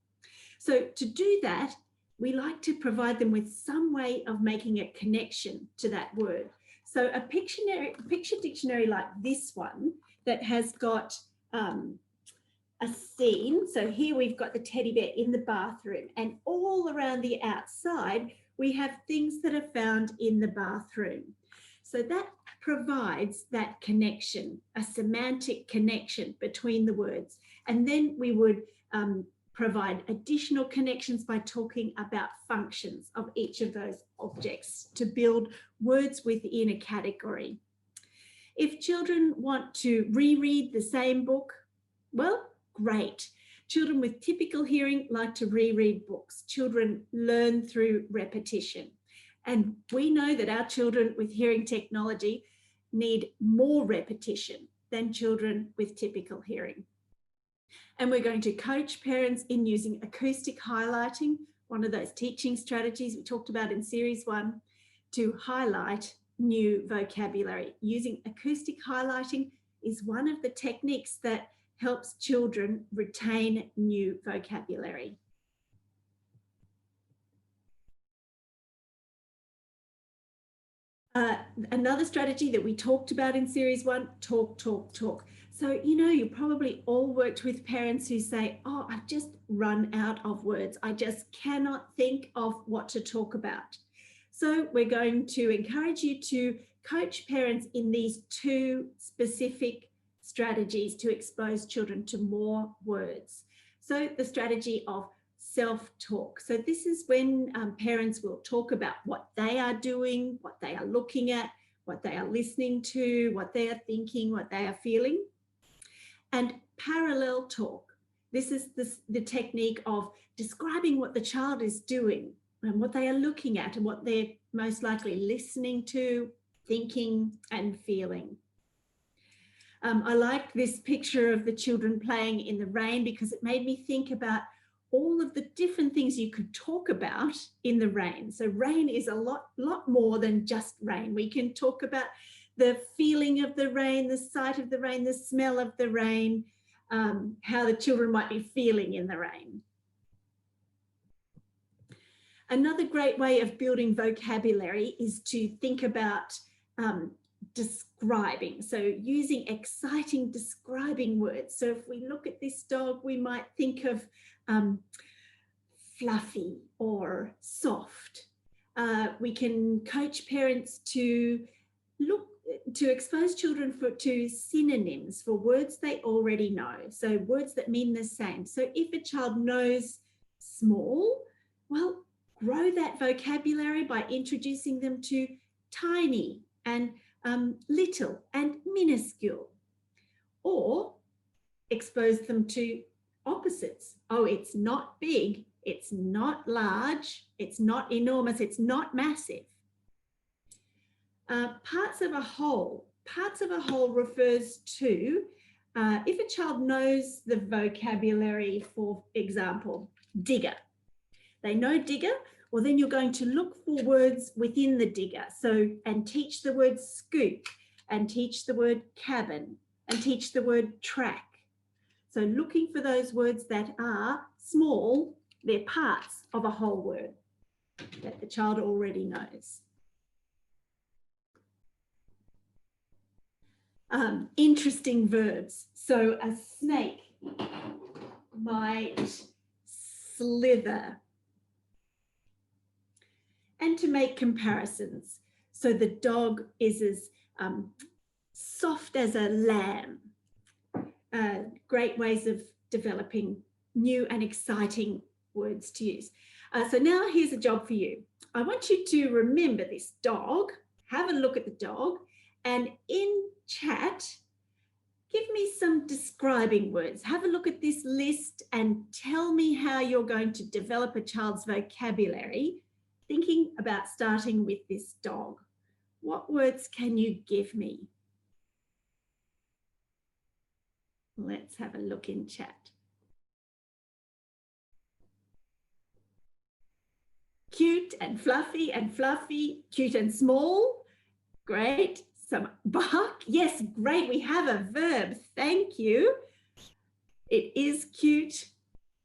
So to do that, we like to provide them with some way of making a connection to that word. So a picture dictionary like this one that has got a scene. So here we've got the teddy bear in the bathroom, and all around the outside, we have things that are found in the bathroom. So that provides that connection, a semantic connection between the words. And then we would provide additional connections by talking about functions of each of those objects to build words within a category. If children want to reread the same book, well, great. Children with typical hearing like to reread books. Children learn through repetition. And we know that our children with hearing technology need more repetition than children with typical hearing. And we're going to coach parents in using acoustic highlighting, one of those teaching strategies we talked about in series 1, to highlight new vocabulary. Using acoustic highlighting is one of the techniques that helps children retain new vocabulary. Another strategy that we talked about in series 1, talk, talk, talk. So, you know, you probably all worked with parents who say, oh, I've just run out of words. I just cannot think of what to talk about. So we're going to encourage you to coach parents in these 2 specific strategies to expose children to more words. So the strategy of self-talk. So this is when parents will talk about what they are doing, what they are looking at, what they are listening to, what they are thinking, what they are feeling. And parallel talk. This is the technique of describing what the child is doing and what they are looking at and what they're most likely listening to, thinking and feeling. I like this picture of the children playing in the rain because it made me think about all of the different things you could talk about in the rain. So rain is a lot more than just rain. We can talk about the feeling of the rain, the sight of the rain, the smell of the rain, how the children might be feeling in the rain. Another great way of building vocabulary is to think about describing. So using exciting describing words. So if we look at this dog, we might think of fluffy or soft. We can coach parents to expose children to synonyms for words they already know. So words that mean the same. So if a child knows small, well, grow that vocabulary by introducing them to tiny and little and minuscule, or expose them to opposites. Oh, it's not big, it's not large, it's not enormous, it's not massive. Parts of a whole. Parts of a whole refers to if a child knows the vocabulary, for example, digger. They know digger, well, then you're going to look for words within the digger. So, and teach the word scoop, and teach the word cabin, and teach the word track. So looking for those words that are small, they're parts of a whole word that the child already knows. Interesting verbs. So a snake might slither. And to make comparisons. So the dog is as soft as a lamb. Great ways of developing new and exciting words to use. So now here's a job for you. I want you to remember this dog, have a look at the dog, and in chat, give me some describing words. Have a look at this list and tell me how you're going to develop a child's vocabulary, thinking about starting with this dog. What words can you give me? Let's have a look in chat. Cute and fluffy, cute and small. Great. Some bark. Yes, great. We have a verb. Thank you. It is cute.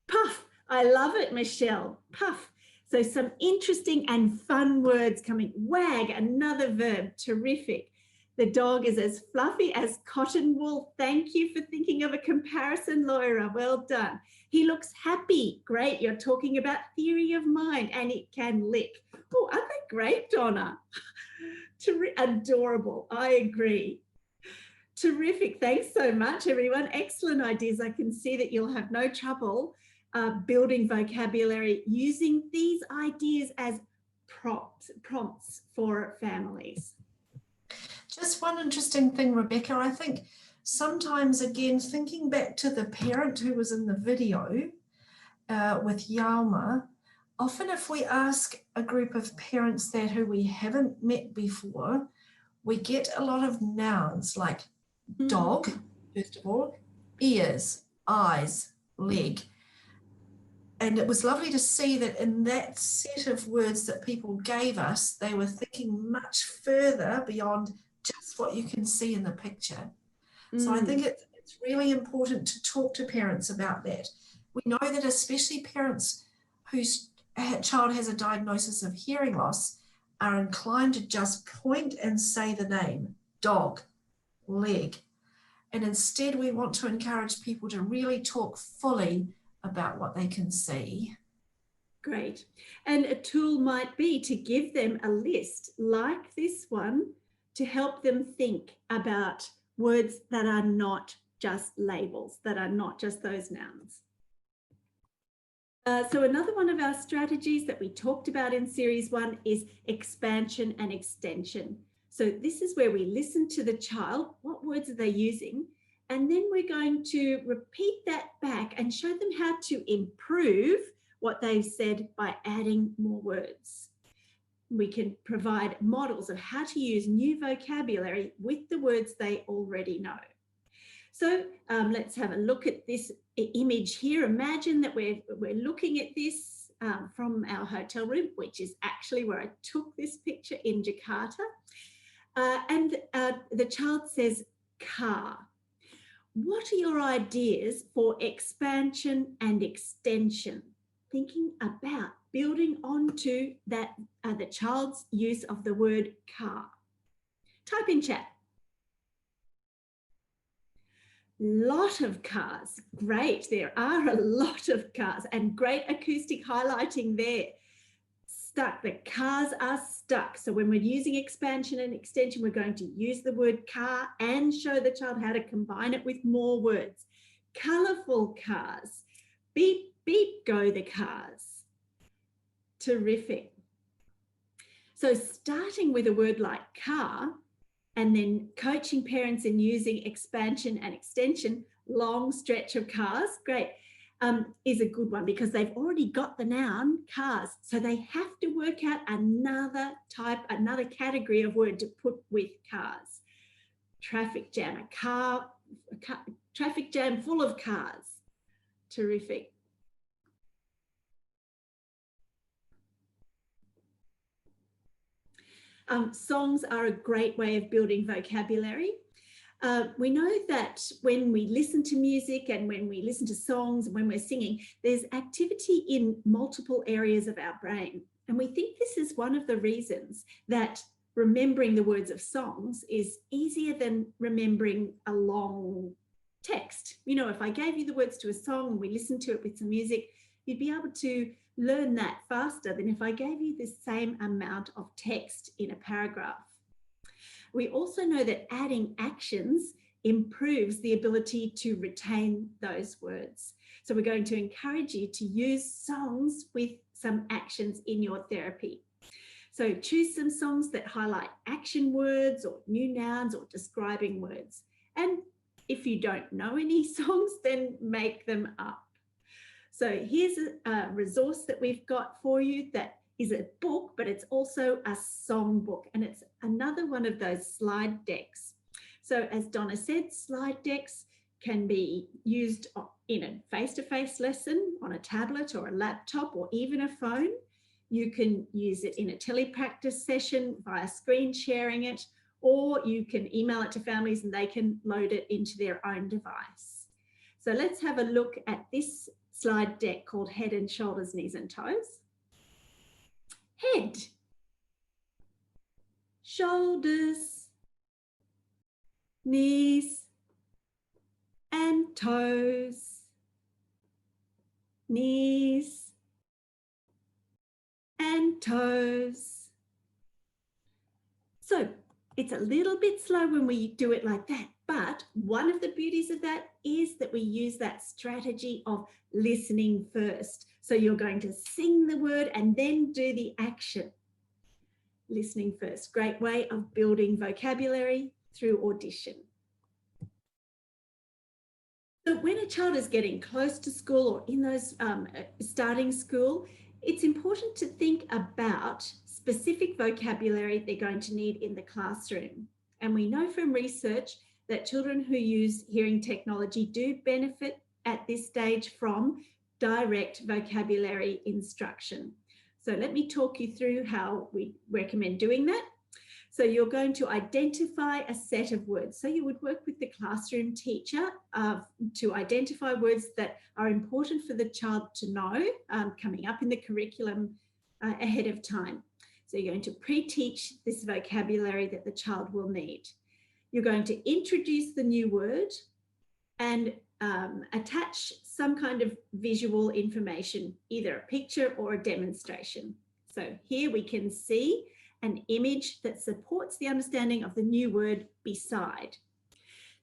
Puff. I love it, Michelle. Puff. So some interesting and fun words coming. Wag, another verb. Terrific. The dog is as fluffy as cotton wool. Thank you for thinking of a comparison, Laura. Well done. He looks happy. Great. You're talking about theory of mind, and it can lick. Oh, aren't they great, Donna? Adorable. I agree. Terrific. Thanks so much, everyone. Excellent ideas. I can see that you'll have no trouble building vocabulary using these ideas as prompts for families. Just one interesting thing, Rebecca, I think sometimes, again, thinking back to the parent who was in the video with Yalma, often if we ask a group of parents that who we haven't met before, we get a lot of nouns like dog, first of all, ears, eyes, leg. And it was lovely to see that in that set of words that people gave us, they were thinking much further beyond just what you can see in the picture. So I think it's really important to talk to parents about that. We know that especially parents whose child has a diagnosis of hearing loss are inclined to just point and say the name, dog, leg. And instead we want to encourage people to really talk fully about what they can see. Great. And a tool might be to give them a list like this one to help them think about words that are not just labels, that are not just those nouns. So another one of our strategies that we talked about in series 1 is expansion and extension. So this is where we listen to the child, what words are they using? And then we're going to repeat that back and show them how to improve what they've said by adding more words. We can provide models of how to use new vocabulary with the words they already know. So let's have a look at this image here. Imagine that we're looking at this from our hotel room, which is actually where I took this picture in Jakarta. And the child says car. What are your ideas for expansion and extension? Thinking about building onto that the child's use of the word car. Type in chat. Lot of cars. Great. There are a lot of cars and great acoustic highlighting there. Stuck. The cars are stuck. So when we're using expansion and extension, we're going to use the word car and show the child how to combine it with more words. Colourful cars. Beep, beep, go the cars. Terrific. So starting with a word like car, and then coaching parents in using expansion and extension, long stretch of cars, great, is a good one because they've already got the noun cars. So they have to work out another type, another category of word to put with cars. Traffic jam, traffic jam full of cars. Terrific. Songs are a great way of building vocabulary. We know that when we listen to music and when we listen to songs, when we're singing, there's activity in multiple areas of our brain. And we think this is one of the reasons that remembering the words of songs is easier than remembering a long text. You know, if I gave you the words to a song and we listened to it with some music, you'd be able to learn that faster than if I gave you the same amount of text in a paragraph. We also know that adding actions improves the ability to retain those words. So we're going to encourage you to use songs with some actions in your therapy. So choose some songs that highlight action words or new nouns or describing words. And if you don't know any songs, then make them up. So here's a resource that we've got for you that is a book, but it's also a song book, and it's another one of those slide decks. So as Donna said, slide decks can be used in a face-to-face lesson on a tablet or a laptop or even a phone. You can use it in a telepractice session via screen sharing it, or you can email it to families and they can load it into their own device. So let's have a look at this slide deck called Head and Shoulders, Knees and Toes. Head, shoulders, knees and toes, knees and toes. So it's a little bit slow when we do it like that, but one of the beauties of that is that we use that strategy of listening first. So you're going to sing the word and then do the action. Listening first, great way of building vocabulary through audition. So when a child is getting close to school or in those starting school, it's important to think about specific vocabulary they're going to need in the classroom. And we know from research that children who use hearing technology do benefit at this stage from direct vocabulary instruction. So let me talk you through how we recommend doing that. So you're going to identify a set of words. So you would work with the classroom teacher to identify words that are important for the child to know coming up in the curriculum ahead of time. So you're going to pre-teach this vocabulary that the child will need. You're going to introduce the new word and attach some kind of visual information, either a picture or a demonstration. So here we can see an image that supports the understanding of the new word beside.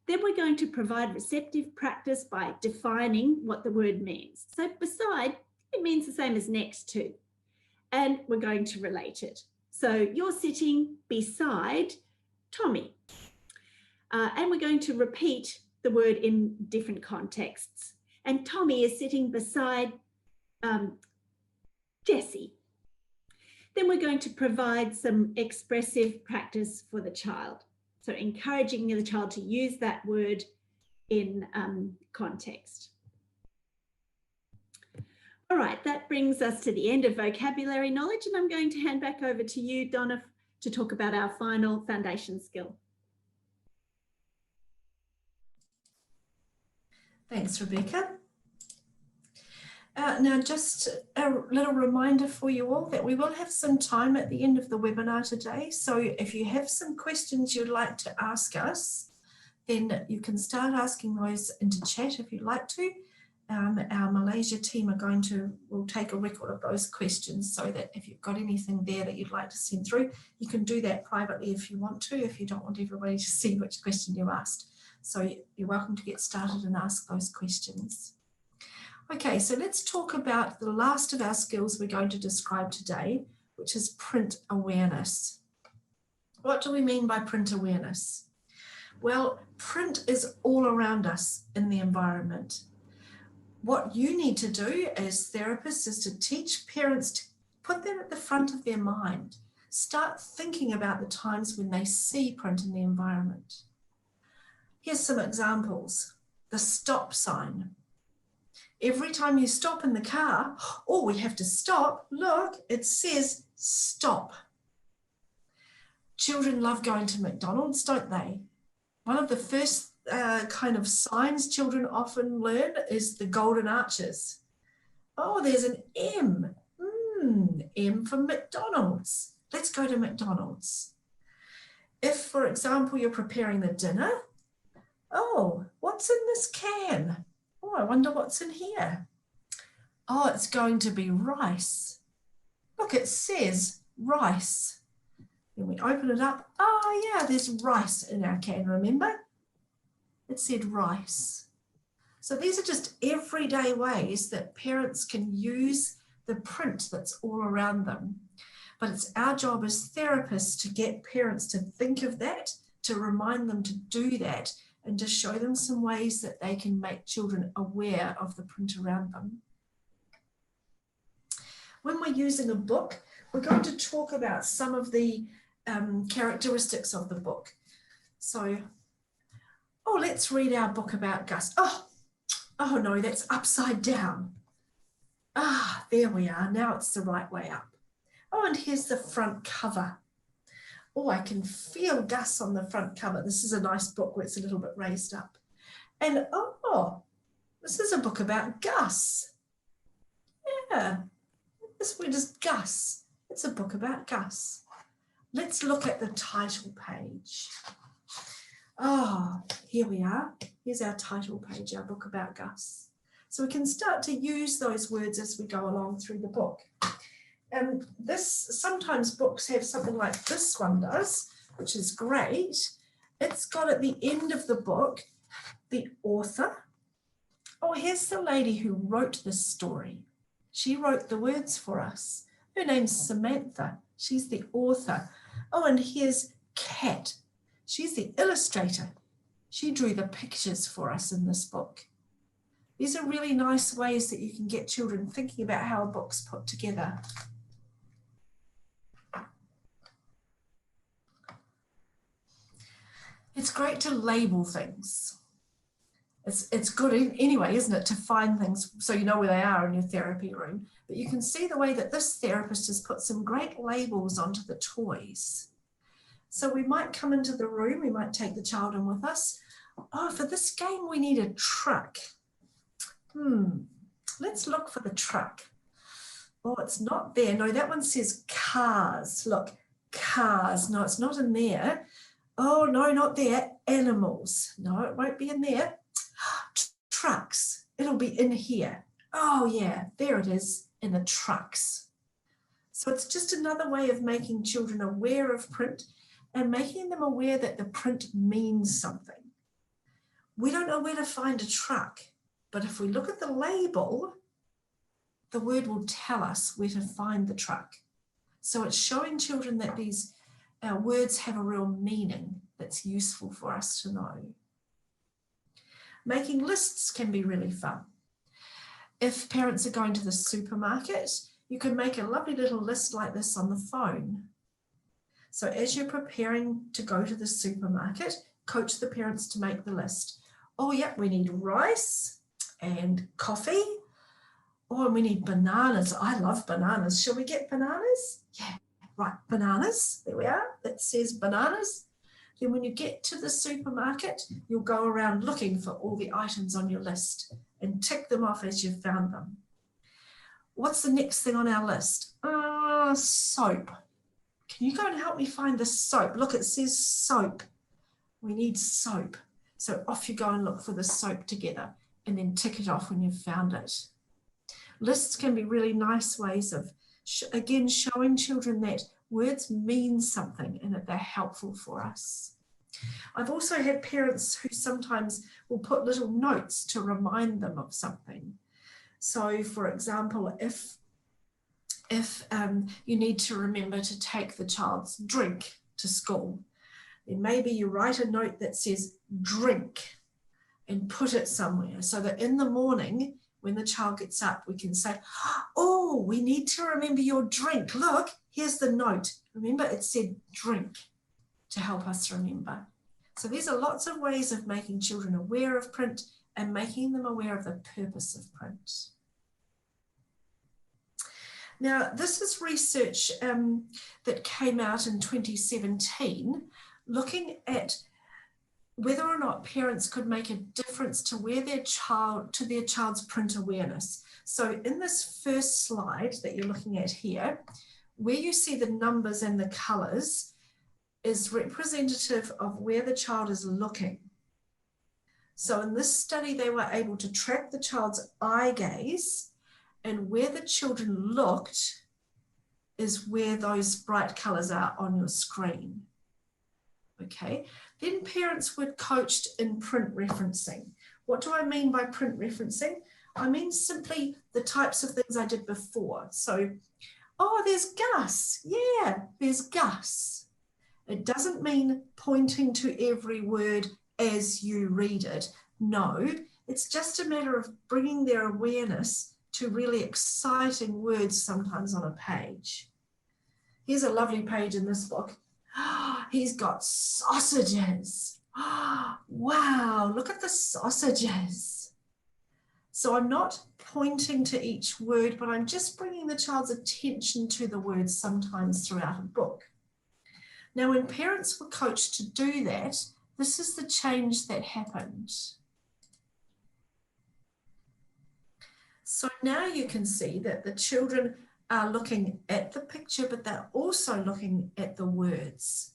Then we're going to provide receptive practice by defining what the word means. So beside It means the same as next to. And we're going to relate it. So you're sitting beside Tommy. And we're going to repeat the word in different contexts. And Tommy is sitting beside Jessie. Then we're going to provide some expressive practice for the child. So encouraging the child to use that word in context. All right, that brings us to the end of vocabulary knowledge, and I'm going to hand back over to you, Donna, to talk about our final foundation skill. Thanks, Rebecca. Now, just a little reminder for you all that we will have some time at the end of the webinar today. So if you have some questions you'd like to ask us, then you can start asking those into chat if you'd like to. Our Malaysia team will take a record of those questions, so that if you've got anything there that you'd like to send through, you can do that privately if you want to, if you don't want everybody to see which question you asked. So you're welcome to get started and ask those questions. Okay, so let's talk about the last of our skills we're going to describe today, which is print awareness. What do we mean by print awareness? Well, print is all around us in the environment. What you need to do as therapists is to teach parents to put that at the front of their mind. Start thinking about the times when they see print in the environment. Here's some examples. The stop sign. Every time you stop in the car, oh, we have to stop. Look, it says stop. Children love going to McDonald's, don't they? One of the first kind of signs children often learn is the golden arches. Oh, there's an M. M for McDonald's. Let's go to McDonald's. If, for example, you're preparing the dinner, oh, what's in this can? Oh, I wonder what's in here. Oh, it's going to be rice. Look, it says rice. Then we open it up. Oh, yeah, there's rice in our can, remember? It said rice. So these are just everyday ways that parents can use the print that's all around them. But it's our job as therapists to get parents to think of that, to remind them to do that, and to show them some ways that they can make children aware of the print around them. When we're using a book, we're going to talk about some of the characteristics of the book. So, oh, let's read our book about Gus. Oh no, that's upside down. Ah, there we are. Now it's the right way up. Oh, and here's the front cover. Oh, I can feel Gus on the front cover. This is a nice book where it's a little bit raised up. And oh, this is a book about Gus. Yeah, this word is Gus. It's a book about Gus. Let's look at the title page. Oh, here we are. Here's our title page, our book about Gus. So we can start to use those words as we go along through the book. And sometimes books have something like this one does, which is great. It's got at the end of the book, the author. Oh, here's the lady who wrote this story. She wrote the words for us. Her name's Samantha. She's the author. Oh, and here's Kat. She's the illustrator. She drew the pictures for us in this book. These are really nice ways that you can get children thinking about how a book's put together. It's great to label things. It's good anyway, isn't it, to find things so you know where they are in your therapy room. But you can see the way that this therapist has put some great labels onto the toys. So we might come into the room, we might take the child in with us. Oh, for this game, we need a truck. Let's look for the truck. Oh, it's not there. No, that one says cars. Look, cars. No, it's not in there. Oh, no, not there. Animals. No, it won't be in there. Trucks. It'll be in here. Oh, yeah, there it is in the trucks. So it's just another way of making children aware of print and making them aware that the print means something. We don't know where to find a truck, but if we look at the label, the word will tell us where to find the truck. So it's showing children that these words have a real meaning that's useful for us to know. Making lists can be really fun. If parents are going to the supermarket, you can make a lovely little list like this on the phone. So as you're preparing to go to the supermarket, coach the parents to make the list. Oh, yeah, we need rice and coffee. Oh, and we need bananas. I love bananas. Shall we get bananas? Yeah, right, bananas. There we are. That says bananas. Then when you get to the supermarket, you'll go around looking for all the items on your list and tick them off as you've found them. What's the next thing on our list? Soap. Can you go and help me find the soap? Look, it says soap. We need soap. So off you go and look for the soap together and then tick it off when you've found it. Lists can be really nice ways of, again, showing children that words mean something and that they're helpful for us. I've also had parents who sometimes will put little notes to remind them of something. So, for example, if you need to remember to take the child's drink to school, then maybe you write a note that says drink and put it somewhere so that in the morning when the child gets up, we can say, oh, we need to remember your drink. Look, here's the note. Remember, it said drink to help us remember. So these are lots of ways of making children aware of print and making them aware of the purpose of print. Now, this is research that came out in 2017, looking at whether or not parents could make a difference to their child's print awareness. So in this first slide that you're looking at here, where you see the numbers and the colours is representative of where the child is looking. So in this study, they were able to track the child's eye gaze, and where the children looked is where those bright colours are on your screen. Okay, then parents were coached in print referencing. What do I mean by print referencing? I mean simply the types of things I did before. So, oh, there's Gus. Yeah, there's Gus. It doesn't mean pointing to every word as you read it. No, it's just a matter of bringing their awareness to really exciting words sometimes on a page. Here's a lovely page in this book. He's got sausages. Wow, look at the sausages. So I'm not pointing to each word, but I'm just bringing the child's attention to the words sometimes throughout a book. Now, when parents were coached to do that, this is the change that happened. So now you can see that the children are looking at the picture, but they're also looking at the words.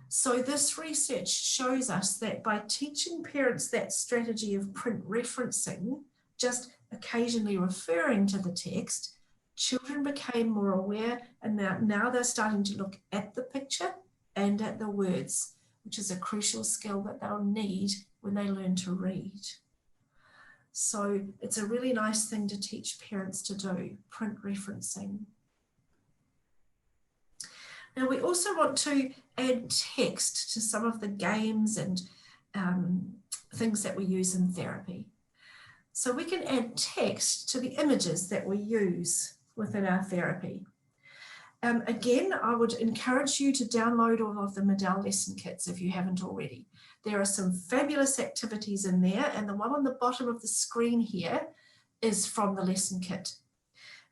So this research shows us that by teaching parents that strategy of print referencing, just occasionally referring to the text, children became more aware, and now they're starting to look at the picture and at the words, which is a crucial skill that they'll need when they learn to read. So it's a really nice thing to teach parents to do, print referencing. Now we also want to add text to some of the games and things that we use in therapy. So we can add text to the images that we use within our therapy. Again, I would encourage you to download all of the Medell lesson kits if you haven't already. There are some fabulous activities in there, and the one on the bottom of the screen here is from the lesson kit.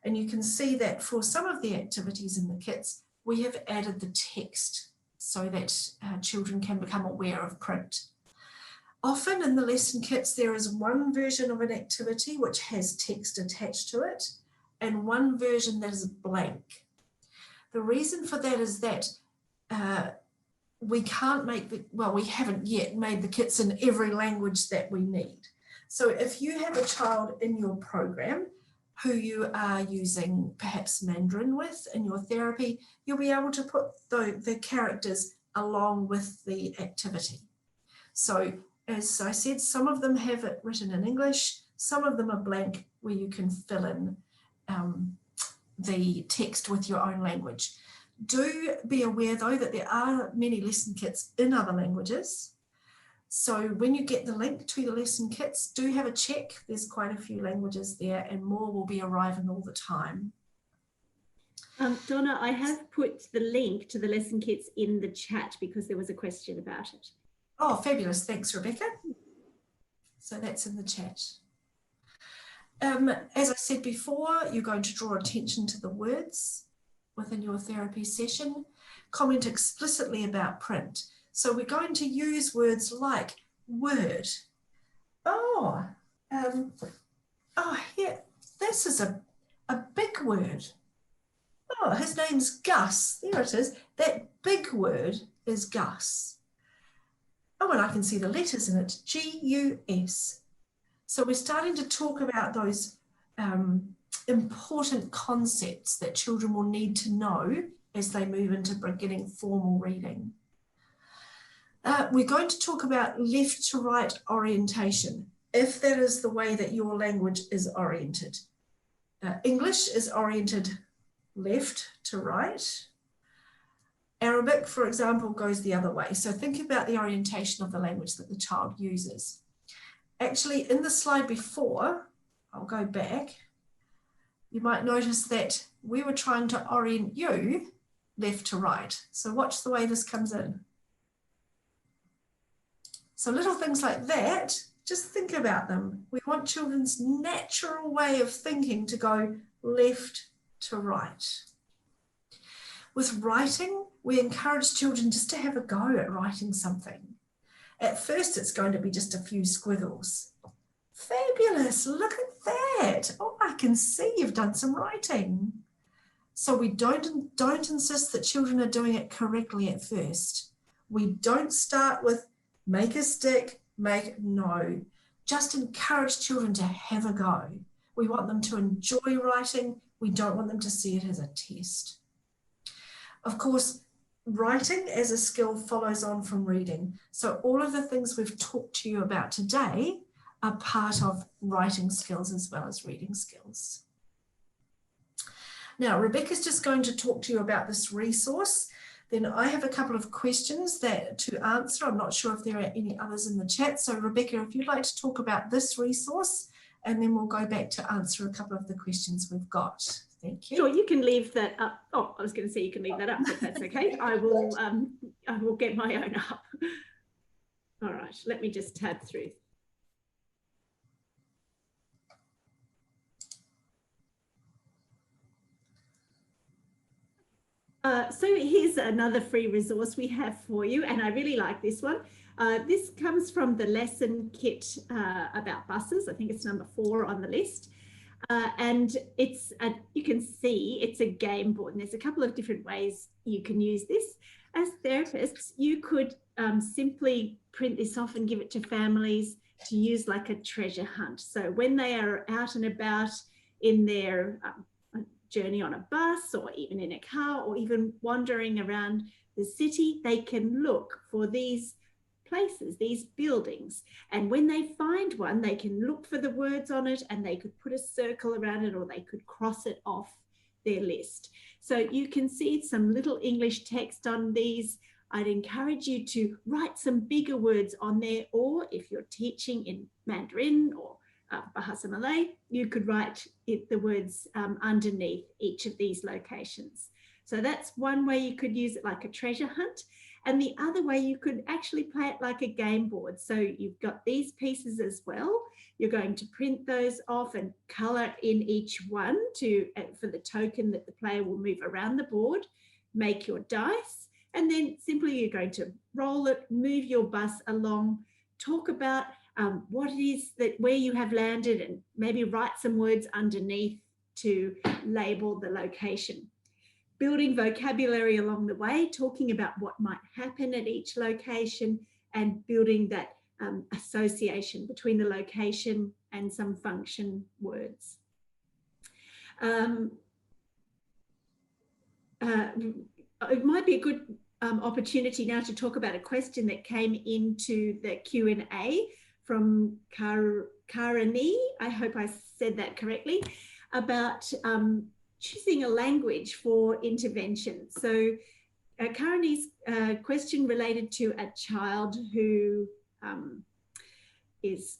And you can see that for some of the activities in the kits, we have added the text so that children can become aware of print. Often in the lesson kits, there is one version of an activity which has text attached to it and one version that is blank. The reason for that is that we haven't yet made the kits in every language that we need. So if you have a child in your program who you are using perhaps Mandarin with in your therapy, you'll be able to put the characters along with the activity. So as I said, some of them have it written in English, some of them are blank where you can fill in the text with your own language. Do be aware though that there are many lesson kits in other languages. So when you get the link to the lesson kits, do have a check. There's quite a few languages there and more will be arriving all the time. Donna, I have put the link to the lesson kits in the chat because there was a question about it. Oh, fabulous. Thanks, Rebecca. So that's in the chat. As I said before, you're going to draw attention to the words within your therapy session. Comment explicitly about print. So we're going to use words like word. Here, this is a big word. Oh, his name's Gus. There it is. That big word is Gus. Oh, and I can see the letters in it, G-U-S. So we're starting to talk about those important concepts that children will need to know as they move into beginning formal reading. We're going to talk about left to right orientation, if that is the way that your language is oriented. English is oriented left to right. Arabic, for example, goes the other way. So think about the orientation of the language that the child uses. Actually, in the slide before, I'll go back, you might notice that we were trying to orient you left to right. So watch the way this comes in. So little things like that, just think about them. We want children's natural way of thinking to go left to right. With writing, we encourage children just to have a go at writing something. At first, it's going to be just a few squiggles. Fabulous, look at that. Oh, I can see you've done some writing. So we don't insist that children are doing it correctly at first. We don't start with make a stick, no. Just encourage children to have a go. We want them to enjoy writing. We don't want them to see it as a test. Of course, writing as a skill follows on from reading. So all of the things we've talked to you about today are part of writing skills as well as reading skills. Now, Rebecca's just going to talk to you about this resource. Then I have a couple of questions to answer. I'm not sure if there are any others in the chat. So Rebecca, if you'd like to talk about this resource, and then we'll go back to answer a couple of the questions we've got. Thank you. Sure, you can leave that up. Oh, I was going to say you can leave that up, but that's okay. I will get my own up. All right, let me just tab through. So here's another free resource we have for you, and I really like this one. This comes from the lesson kit about buses. I think it's number 4 on the list. And you can see it's a game board, and there's a couple of different ways you can use this. As therapists, you could simply print this off and give it to families to use like a treasure hunt. So when they are out and about in their journey on a bus or even in a car or even wandering around the city, they can look for these places, these buildings, and when they find one, they can look for the words on it and they could put a circle around it or they could cross it off their list. So you can see some little English text on these. I'd encourage you to write some bigger words on there, or if you're teaching in Mandarin or Bahasa Malay, you could write the words underneath each of these locations. So that's one way you could use it like a treasure hunt. And the other way, you could actually play it like a game board. So you've got these pieces as well. You're going to print those off and colour in each one for the token that the player will move around the board, make your dice, and then simply you're going to roll it, move your bus along, talk about what it is where you have landed, and maybe write some words underneath to label the location. Building vocabulary along the way, talking about what might happen at each location, and building that association between the location and some function words. It might be a good opportunity now to talk about a question that came into the Q&A from Karani. I hope I said that correctly. about choosing a language for intervention. So Karani's question related to a child who is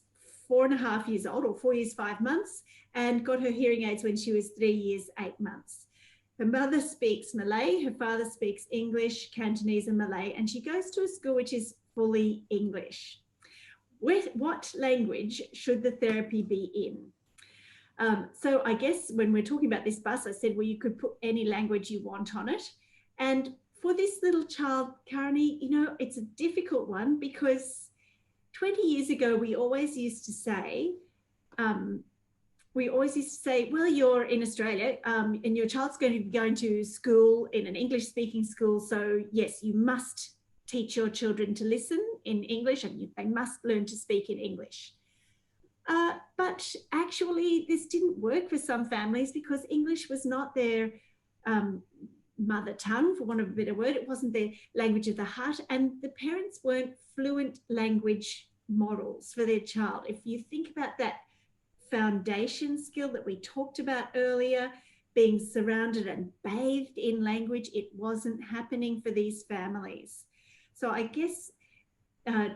4.5 years old, or 4 years, 5 months, and got her hearing aids when she was 3 years, 8 months. Her mother speaks Malay, her father speaks English, Cantonese and Malay, and she goes to a school which is fully English. What language should the therapy be in? So I guess when we're talking about this bus, I said, well, you could put any language you want on it. And for this little child, Karani, you know, it's a difficult one because 20 years ago, we always used to say, well, you're in Australia and your child's going to be going to school in an English-speaking school. So yes, you must teach your children to listen in English and they must learn to speak in English. But actually, this didn't work for some families because English was not their mother tongue, for want of a better word. It wasn't their language of the heart, and the parents weren't fluent language models for their child. If you think about that foundation skill that we talked about earlier, being surrounded and bathed in language, it wasn't happening for these families. So I guess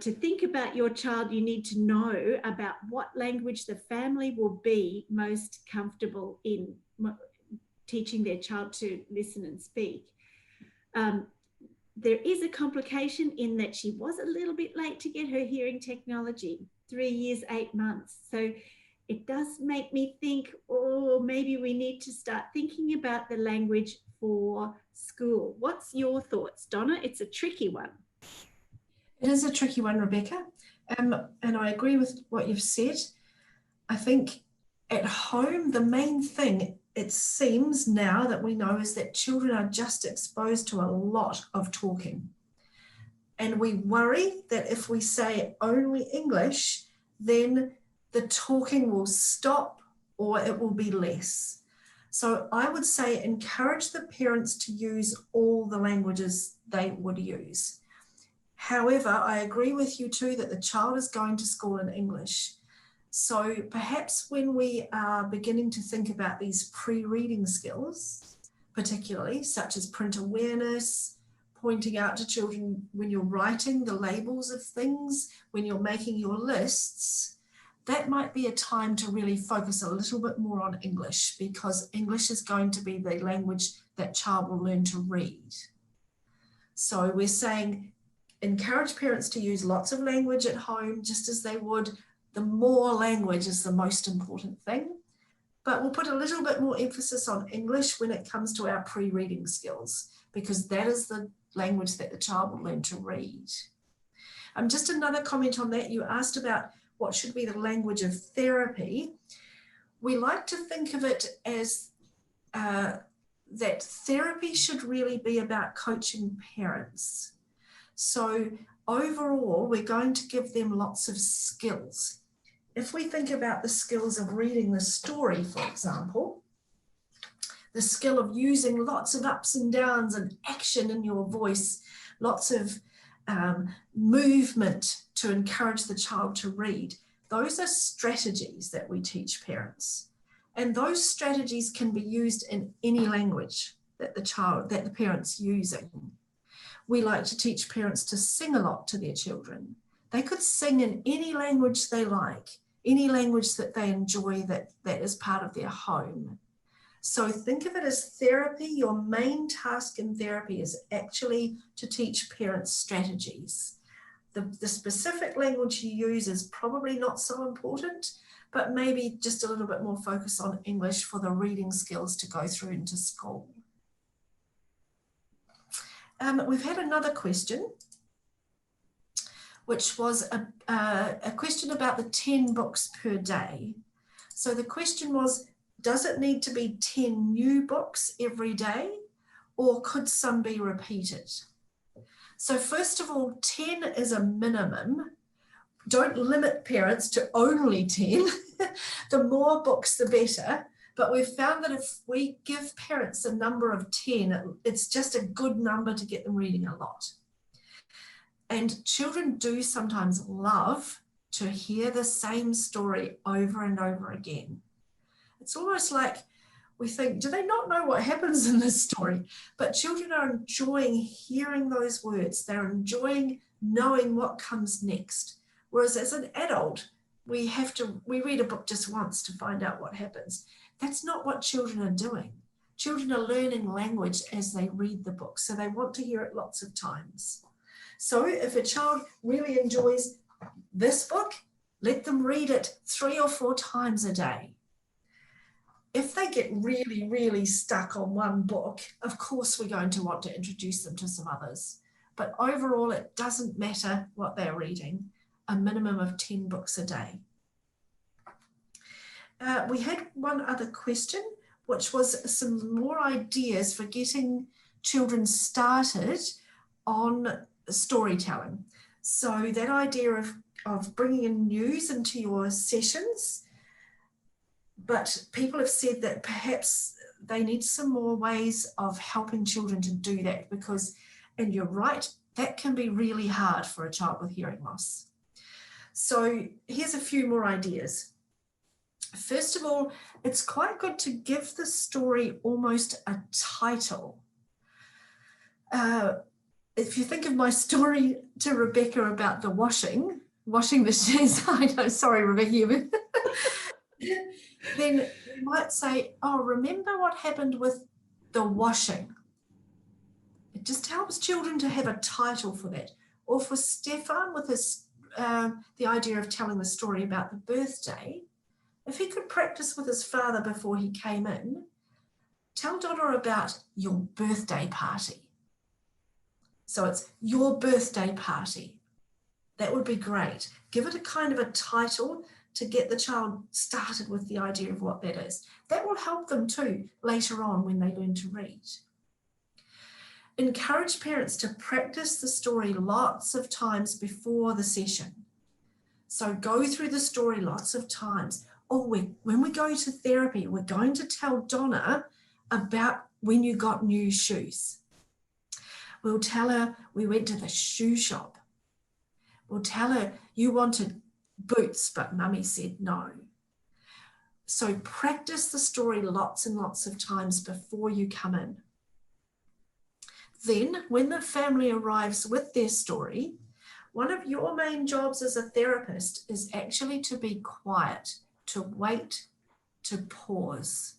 to think about your child, you need to know about what language the family will be most comfortable in teaching their child to listen and speak. There is a complication in that she was a little bit late to get her hearing technology, 3 years, 8 months. So it does make me think, oh, maybe we need to start thinking about the language for school. What's your thoughts, Donna? It's a tricky one. It is a tricky one, Rebecca, and I agree with what you've said. I think at home, the main thing, it seems now that we know, is that children are just exposed to a lot of talking. And we worry that if we say only English, then the talking will stop or it will be less. So I would say encourage the parents to use all the languages they would use. However, I agree with you too that the child is going to school in English. So perhaps when we are beginning to think about these pre-reading skills, particularly such as print awareness, pointing out to children when you're writing the labels of things, when you're making your lists, that might be a time to really focus a little bit more on English, because English is going to be the language that child will learn to read. So we're saying encourage parents to use lots of language at home, just as they would. The more language is the most important thing, but we'll put a little bit more emphasis on English when it comes to our pre-reading skills, because that is the language that the child will learn to read. Just another comment on that, you asked about what should be the language of therapy. We like to think of it as that therapy should really be about coaching parents. So overall, we're going to give them lots of skills. If we think about the skills of reading the story, for example, the skill of using lots of ups and downs and action in your voice, lots of movement to encourage the child to read, those are strategies that we teach parents. And those strategies can be used in any language that the parent's using. We like to teach parents to sing a lot to their children. They could sing in any language they like, any language that they enjoy that is part of their home. So think of it as therapy. Your main task in therapy is actually to teach parents strategies. The specific language you use is probably not so important, but maybe just a little bit more focus on English for the reading skills to go through into school. We've had another question, which was a question about the 10 books per day. So the question was, does it need to be 10 new books every day, or could some be repeated? So first of all, 10 is a minimum. Don't limit parents to only 10. The more books, the better. But we've found that if we give parents a number of 10, it's just a good number to get them reading a lot. And children do sometimes love to hear the same story over and over again. It's almost like we think, do they not know what happens in this story? But children are enjoying hearing those words. They're enjoying knowing what comes next. Whereas as an adult, we read a book just once to find out what happens. That's not what children are doing. Children are learning language as they read the book, so they want to hear it lots of times. So if a child really enjoys this book, let them read it 3 or 4 times a day. If they get really, really stuck on one book, of course we're going to want to introduce them to some others. But overall, it doesn't matter what they're reading, a minimum of 10 books a day. We had one other question, which was some more ideas for getting children started on storytelling. So that idea of bringing in news into your sessions, but people have said that perhaps they need some more ways of helping children to do that because, and you're right, that can be really hard for a child with hearing loss. So here's a few more ideas. First of all, it's quite good to give the story almost a title. If you think of my story to Rebecca about the washing machines, I know, sorry, Rebecca, then you might say, oh, remember what happened with the washing? It just helps children to have a title for that. Or for Stefan with his the idea of telling the story about the birthday, if he could practice with his father before he came in, tell Donna about your birthday party. So it's your birthday party. That would be great. Give it a kind of a title to get the child started with the idea of what that is. That will help them too later on when they learn to read. Encourage parents to practice the story lots of times before the session. So go through the story lots of times. Oh, when we go to therapy, we're going to tell Donna about when you got new shoes. We'll tell her we went to the shoe shop. We'll tell her you wanted boots, but Mummy said no. So practice the story lots and lots of times before you come in. Then, when the family arrives with their story, one of your main jobs as a therapist is actually to be quiet, to wait, to pause.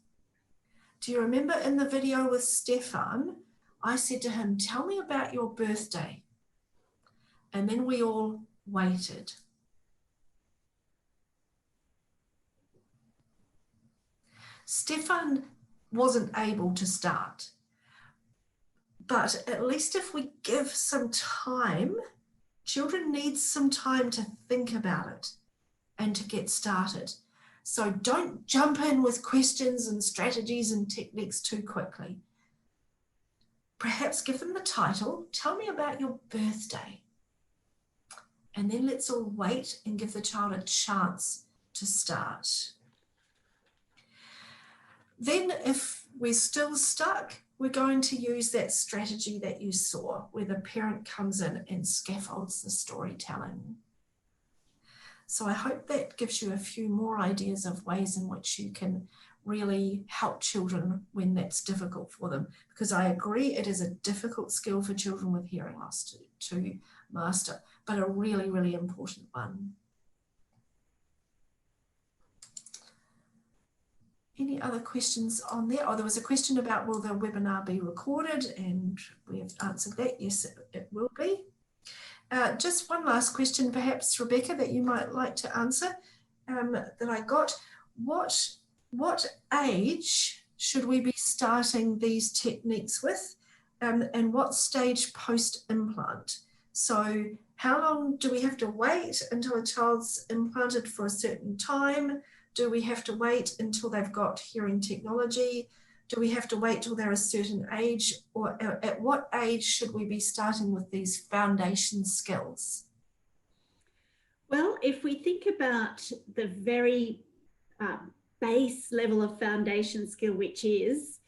Do you remember in the video with Stefan, I said to him, tell me about your birthday. And then we all waited. Stefan wasn't able to start. But at least if we give some time, children need some time to think about it and to get started. So don't jump in with questions and strategies and techniques too quickly. Perhaps give them the title, tell me about your birthday. And then let's all wait and give the child a chance to start. Then if we're still stuck, we're going to use that strategy that you saw where the parent comes in and scaffolds the storytelling. So I hope that gives you a few more ideas of ways in which you can really help children when that's difficult for them. Because I agree it is a difficult skill for children with hearing loss to master, but a really, really important one. Any other questions on there? Oh, there was a question about will the webinar be recorded, and we have answered that. Yes, it will be. Just one last question, perhaps, Rebecca, that you might like to answer that I got. What age should we be starting these techniques with, and what stage post-implant? So how long do we have to wait until a child's implanted for a certain time? Do we have to wait until they've got hearing technology? Do we have to wait till they're a certain age? Or at what age should we be starting with these foundation skills? Well, if we think about the very base level of foundation skill, which is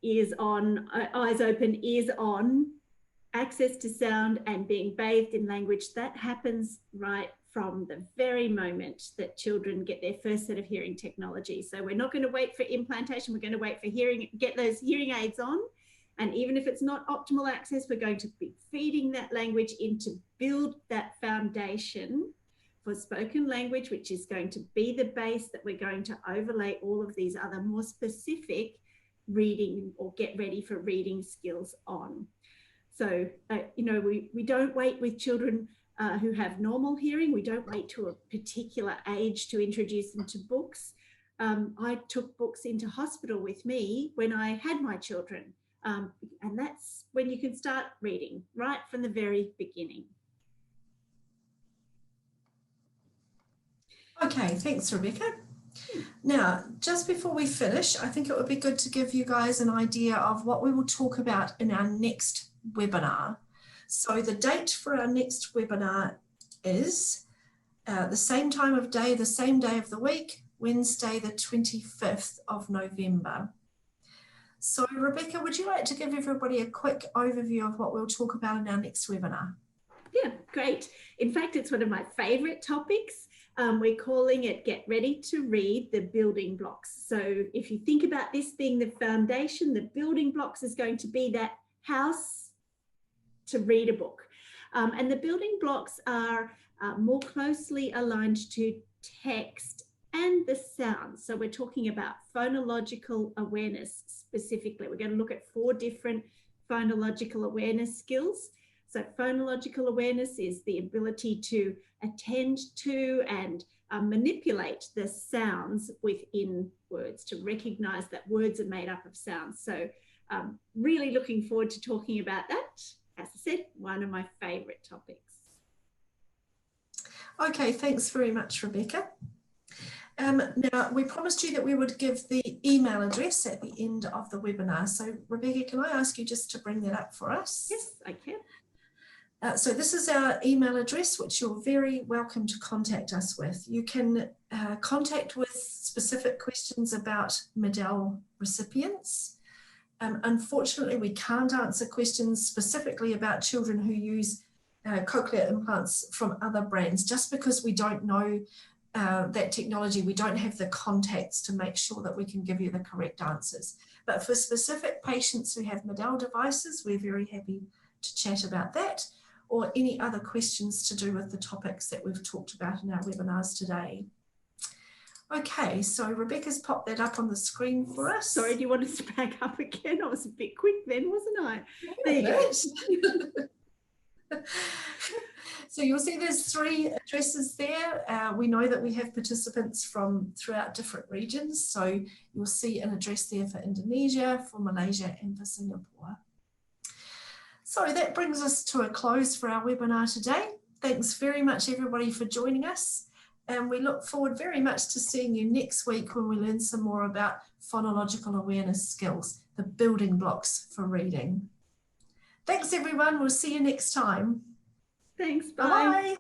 ears on, eyes open, ears on, access to sound and being bathed in language, that happens right from the very moment that children get their first set of hearing technology. So we're not going to wait for implantation. We're going to wait for get those hearing aids on. And even if it's not optimal access, we're going to be feeding that language in to build that foundation for spoken language, which is going to be the base that we're going to overlay all of these other more specific reading or get ready for reading skills on. So, you know, we don't wait with children who have normal hearing. We don't wait to a particular age to introduce them to books. I took books into hospital with me when I had my children. And that's when you can start reading, right from the very beginning. Okay, thanks, Rebecca. Now, just before we finish, I think it would be good to give you guys an idea of what we will talk about in our next webinar. So the date for our next webinar is the same time of day, the same day of the week, Wednesday, the 25th of November. So Rebecca, would you like to give everybody a quick overview of what we'll talk about in our next webinar? Yeah, great. In fact, it's one of my favorite topics. We're calling it Get Ready to Read, the Building Blocks. So if you think about this being the foundation, the building blocks is going to be that house to read a book. And the building blocks are more closely aligned to text and the sounds. So we're talking about phonological awareness specifically. We're going to look at 4 different phonological awareness skills. So phonological awareness is the ability to attend to and manipulate the sounds within words, to recognize that words are made up of sounds. So really looking forward to talking about that. As I said, one of my favorite topics. Okay, thanks very much, Rebecca. Now, we promised you that we would give the email address at the end of the webinar. So, Rebecca, can I ask you just to bring that up for us? Yes, I can. So this is our email address, which you're very welcome to contact us with. You can contact with specific questions about MEDAL recipients. Unfortunately, we can't answer questions specifically about children who use cochlear implants from other brands, just because we don't know that technology. We don't have the contacts to make sure that we can give you the correct answers. But for specific patients who have MEDAL devices, we're very happy to chat about that, or any other questions to do with the topics that we've talked about in our webinars today. Okay, so Rebecca's popped that up on the screen for us. Sorry, do you want us to back up again? I was a bit quick then, wasn't I? There you go. So you'll see there's 3 addresses there. We know that we have participants from throughout different regions. So you'll see an address there for Indonesia, for Malaysia, and for Singapore. So that brings us to a close for our webinar today. Thanks very much, everybody, for joining us. And we look forward very much to seeing you next week when we learn some more about phonological awareness skills, the building blocks for reading. Thanks, everyone. We'll see you next time. Thanks. Bye. Bye.